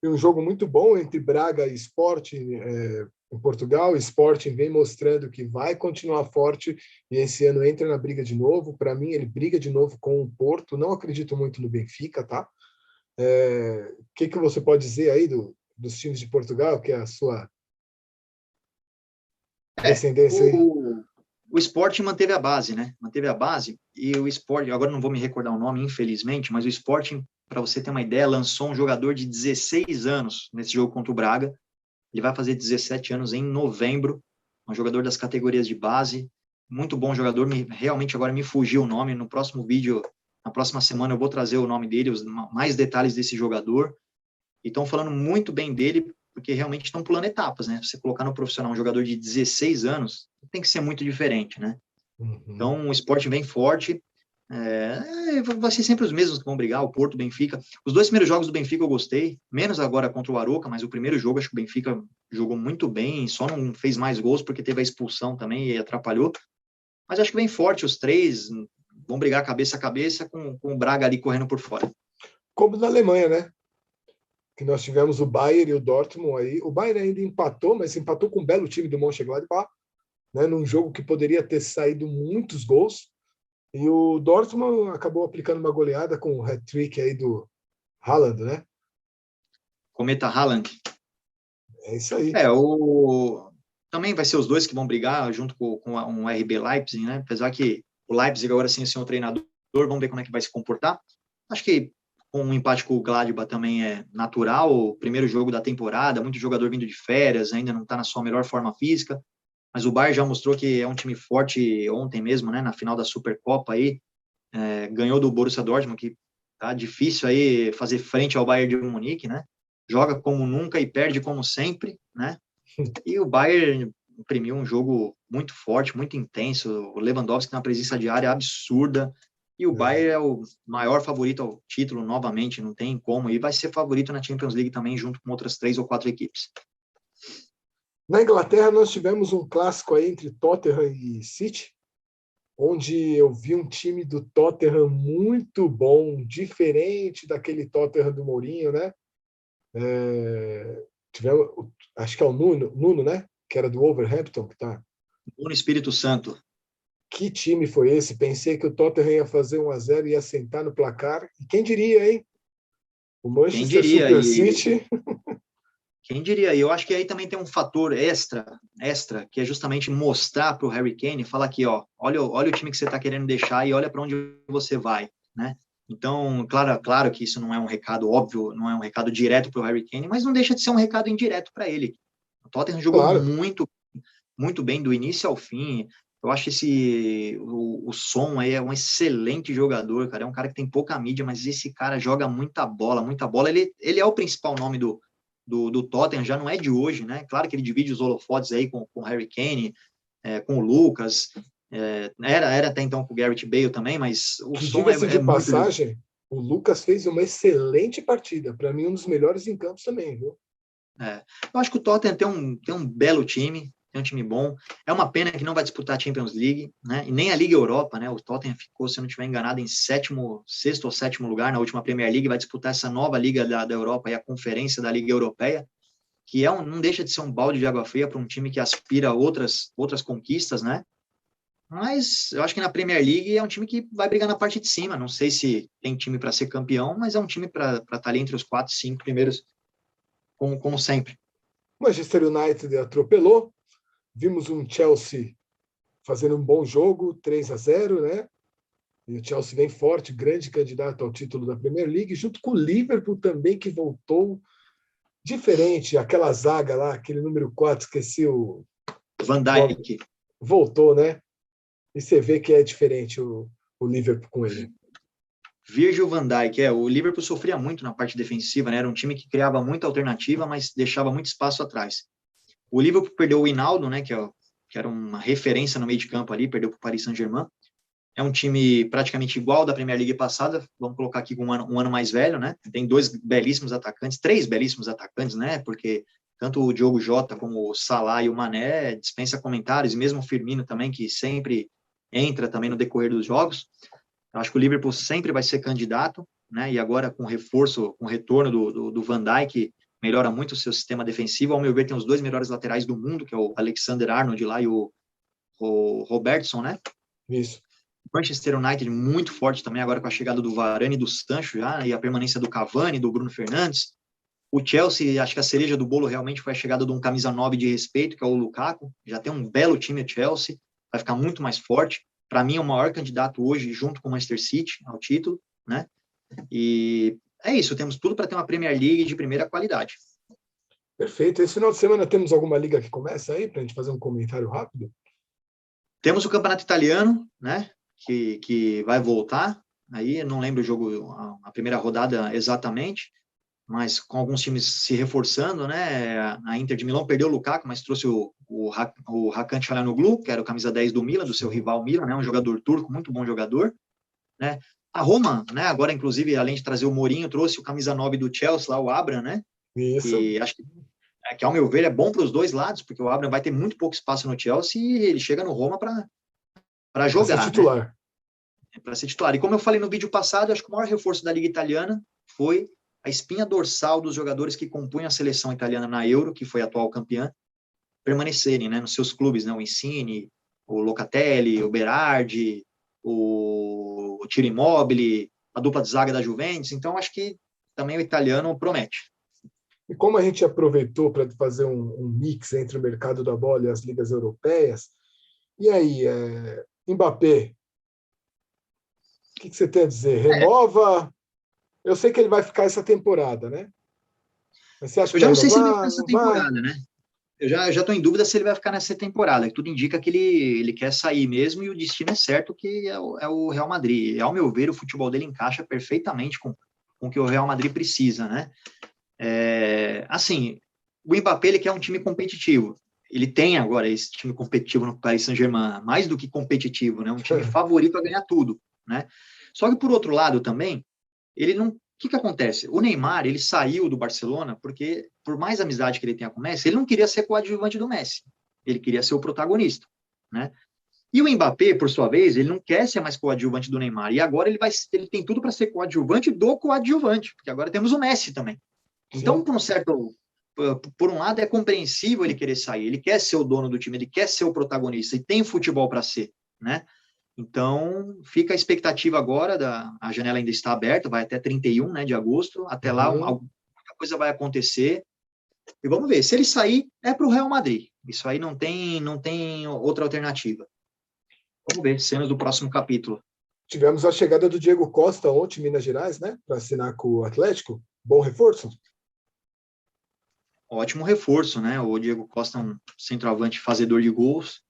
E um jogo muito bom entre Braga e Sport em Portugal. O Sporting vem mostrando que vai continuar forte e esse ano entra na briga de novo. Para mim, ele briga de novo com o Porto. Não acredito muito no Benfica, tá? O que você pode dizer aí dos times de Portugal, que é a sua descendência aí? O Sporting manteve a base, né? Manteve a base e o Sporting, agora não vou me recordar o nome, infelizmente, mas o Sporting, para você ter uma ideia, lançou um jogador de 16 anos nesse jogo contra o Braga. Ele vai fazer 17 anos em novembro, um jogador das categorias de base, muito bom jogador, realmente agora me fugiu o nome, no próximo vídeo, na próxima semana eu vou trazer o nome dele, mais detalhes desse jogador, e estão falando muito bem dele, porque realmente estão pulando etapas, né? Você colocar no profissional um jogador de 16 anos, tem que ser muito diferente, né? Uhum. Então, o esporte vem forte, vai ser sempre os mesmos que vão brigar, o Porto, o Benfica. Os 2 primeiros jogos do Benfica eu gostei, menos agora contra o Aroca, mas o primeiro jogo acho que o Benfica jogou muito bem, só não fez mais gols porque teve a expulsão também e atrapalhou. Mas acho que vem forte os 3, vão brigar cabeça a cabeça com o Braga ali correndo por fora. Como na Alemanha, né? Que nós tivemos o Bayern e o Dortmund aí. O Bayern ainda empatou, mas empatou com um belo time do Mönchengladbach, né? Num jogo que poderia ter saído muitos gols. E o Dortmund acabou aplicando uma goleada com o hat-trick aí do Haaland, né? Cometa Haaland. É isso aí. Também vai ser os 2 que vão brigar junto com um RB Leipzig, né? Apesar que o Leipzig agora sim é o treinador, vamos ver como é que vai se comportar. Acho que com um empate com o Gladbach também é natural, o primeiro jogo da temporada, muito jogador vindo de férias, ainda não está na sua melhor forma física, mas o Bayern já mostrou que é um time forte ontem mesmo, né? Na final da Supercopa aí, ganhou do Borussia Dortmund, que tá difícil aí fazer frente ao Bayern de Munique, né? Joga como nunca e perde como sempre, né? E o Bayern imprimiu um jogo muito forte, muito intenso. O Lewandowski tem uma presença de área absurda. E o Bayern é o maior favorito ao título novamente, não tem como. E vai ser favorito na Champions League também, junto com outras 3 ou 4 equipes. Na Inglaterra, nós tivemos um clássico aí entre Tottenham e City, onde eu vi um time do Tottenham muito bom, diferente daquele Tottenham do Mourinho, né? tivemos, acho que é o Nuno, né? Que era do Wolverhampton, que tá. No Espírito Santo. Que time foi esse? Pensei que o Tottenham ia fazer 1-0 e ia sentar no placar. E quem diria, hein? O Quem Manchester diria? Super City. Quem diria? E eu acho que aí também tem um fator extra, que é justamente mostrar para o Harry Kane, falar aqui, ó, olha o time que você está querendo deixar e olha para onde você vai, né? Então, claro que isso não é um recado óbvio, não é um recado direto para o Harry Kane, mas não deixa de ser um recado indireto para ele. O Tottenham jogou Claro. muito bem do início ao fim. Eu acho que o Son aí é um excelente jogador, cara. É um cara que tem pouca mídia, mas esse cara joga muita bola, muita bola. Ele é o principal nome do Tottenham, já não é de hoje, né? Claro que ele divide os holofotes aí com o Harry Kane, com o Lucas, era até então com o Gareth Bale também, mas o Que, Son diga-se de é muito... passagem, o Lucas fez uma excelente partida. Para mim, um dos melhores em campo também, viu? Eu acho que o Tottenham tem um belo time, tem um time bom. É uma pena que não vai disputar a Champions League, né? E nem a Liga Europa, né? O Tottenham ficou, se eu não estiver enganado, em sexto ou sétimo lugar na última Premier League, vai disputar essa nova Liga da Europa e a Conferência da Liga Europeia, que não deixa de ser um balde de água fria para um time que aspira a outras conquistas, né? Mas eu acho que na Premier League é um time que vai brigar na parte de cima. Não sei se tem time para ser campeão, mas é um time para estar ali entre os 4, 5 primeiros, como sempre. O Manchester United atropelou. Vimos um Chelsea fazendo um bom jogo, 3-0, né? E o Chelsea vem forte, grande candidato ao título da Premier League, junto com o Liverpool também, que voltou diferente. Aquela zaga lá, aquele número 4, esqueci o... Van Dijk. Voltou, né? E você vê que é diferente o Liverpool com ele. Virgil van Dijk, o Liverpool sofria muito na parte defensiva, né? Era um time que criava muita alternativa, mas deixava muito espaço atrás. O Liverpool perdeu o Hinaldo, né? Que era uma referência no meio de campo ali, perdeu para o Paris Saint-Germain. É um time praticamente igual da Premier League passada, vamos colocar aqui com um ano mais velho, né? Tem três belíssimos atacantes, né? Porque tanto o Diogo Jota como o Salah e o Mané dispensa comentários, e mesmo o Firmino também, que sempre entra também no decorrer dos jogos. Eu acho que o Liverpool sempre vai ser candidato, né? E agora com o retorno do Van Dijk, melhora muito o seu sistema defensivo. Ao meu ver, tem os dois melhores laterais do mundo, que é o Alexander-Arnold lá e o Robertson, né? Isso. Manchester United muito forte também, agora com a chegada do Varane e do Sancho já, e a permanência do Cavani, do Bruno Fernandes. O Chelsea, acho que a cereja do bolo realmente foi a chegada de um camisa 9 de respeito, que é o Lukaku. Já tem um belo time o Chelsea, vai ficar muito mais forte. Para mim, é o maior candidato hoje, junto com o Manchester City, ao título, né? E é isso, temos tudo para ter uma Premier League de primeira qualidade. Perfeito. Esse final de semana temos alguma liga que começa aí, para a gente fazer um comentário rápido? Temos o Campeonato Italiano, né? Que vai voltar. Aí eu não lembro o jogo, a primeira rodada exatamente, mas com alguns times se reforçando, né? A Inter de Milão perdeu o Lukaku, mas trouxe o Hakan Çalhanoğlu, que era o camisa 10 do Milan, do seu rival Milan, né? Um jogador turco, muito bom jogador, né? A Roma, né? Agora, inclusive, além de trazer o Mourinho, trouxe o camisa 9 do Chelsea, lá, o Abraham, né? Isso. Que acho que, ao meu ver, é bom para os dois lados, porque o Abraham vai ter muito pouco espaço no Chelsea e ele chega no Roma para jogar, para ser titular. Né? Para ser titular. E como eu falei no vídeo passado, acho que o maior reforço da Liga Italiana foi a espinha dorsal dos jogadores que compunham a seleção italiana na Euro, que foi a atual campeã, permanecerem, né, nos seus clubes, né, o Insigne, o Locatelli, o Berardi, o Ciro Immobile, a dupla de zaga da Juventus. Então, acho que também o italiano promete. E como a gente aproveitou para fazer um mix entre o mercado da bola e as ligas europeias, e aí, Mbappé, o que você tem a dizer? Renova? Eu sei que ele vai ficar essa temporada, né? Mas você acha que eu já vai não sei se ele vai renovar? ficar essa temporada, né? Eu já estou em dúvida se ele vai ficar nessa temporada. Tudo indica que ele quer sair mesmo e o destino é certo, que é o Real Madrid. Ao meu ver, o futebol dele encaixa perfeitamente com o que o Real Madrid precisa, né? Assim, o Mbappé, ele quer um time competitivo. Ele tem agora esse time competitivo no Paris Saint-Germain, mais do que competitivo, né? Um time favorito a ganhar tudo, né? Só que, por outro lado, também, ele não... O que acontece? O Neymar, ele saiu do Barcelona porque, por mais amizade que ele tenha com o Messi, ele não queria ser coadjuvante do Messi. Ele queria ser o protagonista, né? E o Mbappé, por sua vez, ele não quer ser mais coadjuvante do Neymar. E agora ele tem tudo para ser coadjuvante do coadjuvante, porque agora temos o Messi também. Então, por um certo por um lado, é compreensível ele querer sair, ele quer ser o dono do time, ele quer ser o protagonista, e tem futebol para ser, né? Então, fica a expectativa agora, a janela ainda está aberta, vai até 31, né, de agosto, até lá muita coisa vai acontecer, e vamos ver, se ele sair, é para o Real Madrid, isso aí não tem outra alternativa. Vamos ver, cenas do próximo capítulo. Tivemos a chegada do Diego Costa ontem em Minas Gerais, né, para assinar com o Atlético, bom reforço? Ótimo reforço, né, o Diego Costa é um centroavante fazedor de gols,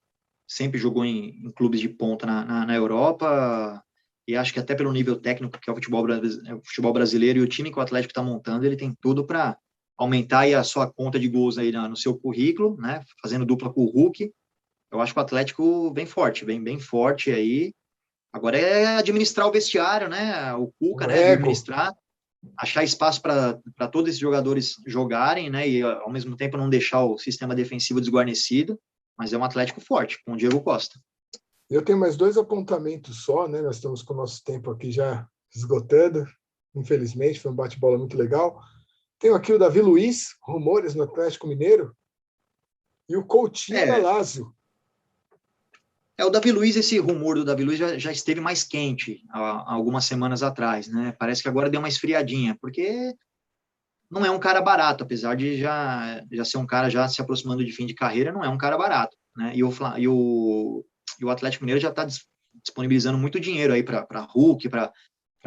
sempre jogou em clubes de ponta na Europa, e acho que até pelo nível técnico que é o futebol brasileiro e o time que o Atlético está montando, ele tem tudo para aumentar aí a sua conta de gols aí no seu currículo, né, fazendo dupla com o Hulk. Eu acho que o Atlético vem forte, vem bem forte aí. Agora é administrar o vestiário, né, o Cuca, né, administrar, achar espaço para todos esses jogadores jogarem, né, e ao mesmo tempo não deixar o sistema defensivo desguarnecido. Mas é um Atlético forte, com o Diego Costa. Eu tenho mais 2 apontamentos só, né? Nós estamos com o nosso tempo aqui já esgotando. Infelizmente, foi um bate-bola muito legal. Tenho aqui o Davi Luiz, rumores no Atlético Mineiro, e o Coutinho na Lazio. O Davi Luiz, esse rumor do Davi Luiz já esteve mais quente há algumas semanas atrás, né? Parece que agora deu uma esfriadinha, porque não é um cara barato, apesar de já ser um cara já se aproximando de fim de carreira, não é um cara barato, né? E o Atlético Mineiro já está disponibilizando muito dinheiro aí para Hulk, para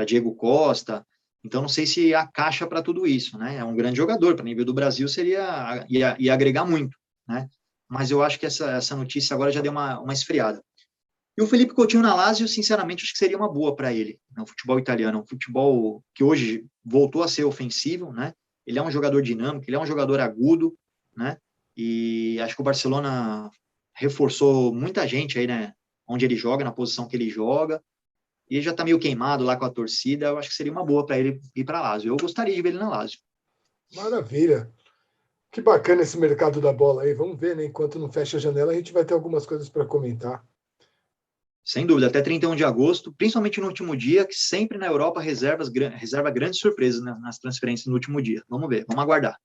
Diego Costa, então não sei se há caixa para tudo isso, né? É um grande jogador, para nível do Brasil ia agregar muito, né? Mas eu acho que essa notícia agora já deu uma esfriada. E o Felipe Coutinho na Lazio, sinceramente, acho que seria uma boa para ele, no futebol italiano, um futebol que hoje voltou a ser ofensivo, né? Ele é um jogador dinâmico, ele é um jogador agudo, né? E acho que o Barcelona reforçou muita gente aí, né? Onde ele joga, na posição que ele joga. E ele já tá meio queimado lá com a torcida. Eu acho que seria uma boa para ele ir para Lazio. Eu gostaria de ver ele na Lazio. Maravilha. Que bacana esse mercado da bola aí. Vamos ver, né? Enquanto não fecha a janela, a gente vai ter algumas coisas para comentar. Sem dúvida, até 31 de agosto, principalmente no último dia, que sempre na Europa reserva grandes surpresas, né, nas transferências no último dia. Vamos ver, vamos aguardar.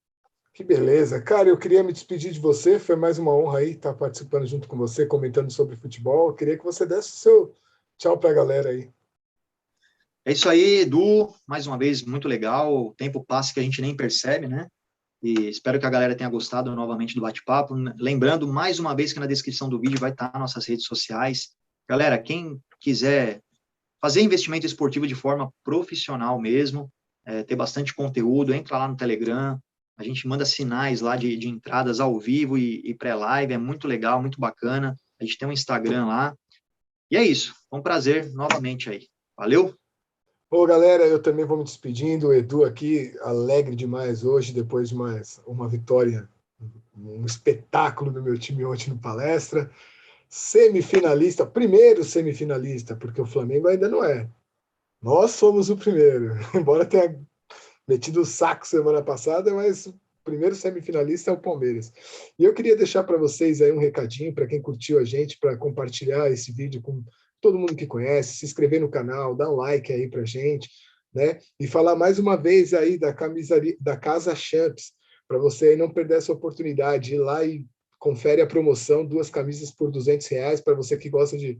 Que beleza. Cara, eu queria me despedir de você. Foi mais uma honra aí estar participando junto com você, comentando sobre futebol. Eu queria que você desse o seu tchau para a galera aí. É isso aí, Edu. Mais uma vez, muito legal. O tempo passa que a gente nem percebe, né? E espero que a galera tenha gostado novamente do bate-papo. Lembrando, mais uma vez, que na descrição do vídeo vai estar nossas redes sociais. Galera, quem quiser fazer investimento esportivo de forma profissional mesmo, ter bastante conteúdo, entra lá no Telegram, a gente manda sinais lá de entradas ao vivo e pré-live, é muito legal, muito bacana, a gente tem um Instagram lá, e é isso, foi um prazer novamente aí, valeu? Bom, galera, eu também vou me despedindo, o Edu aqui, alegre demais hoje, depois de uma vitória, um espetáculo do meu time ontem no palestra, semifinalista, primeiro semifinalista, porque o Flamengo ainda não é. Nós somos o primeiro, embora tenha metido o saco semana passada, mas o primeiro semifinalista é o Palmeiras. E eu queria deixar para vocês aí um recadinho para quem curtiu a gente, para compartilhar esse vídeo com todo mundo que conhece, se inscrever no canal, dar um like aí para gente, né? E falar mais uma vez aí da camisa da Casa Champs, para você aí não perder essa oportunidade, ir lá e confere a promoção, 2 camisas por R$200, para você que gosta de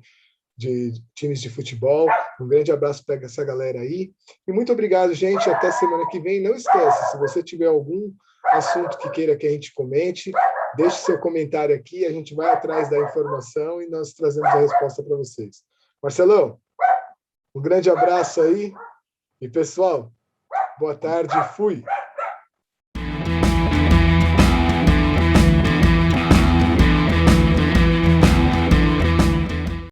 times de futebol. Um grande abraço para essa galera aí. E muito obrigado, gente. Até semana que vem. Não esquece, se você tiver algum assunto que queira que a gente comente, deixe seu comentário aqui, a gente vai atrás da informação e nós trazemos a resposta para vocês. Marcelão, um grande abraço aí. E, pessoal, boa tarde. Fui.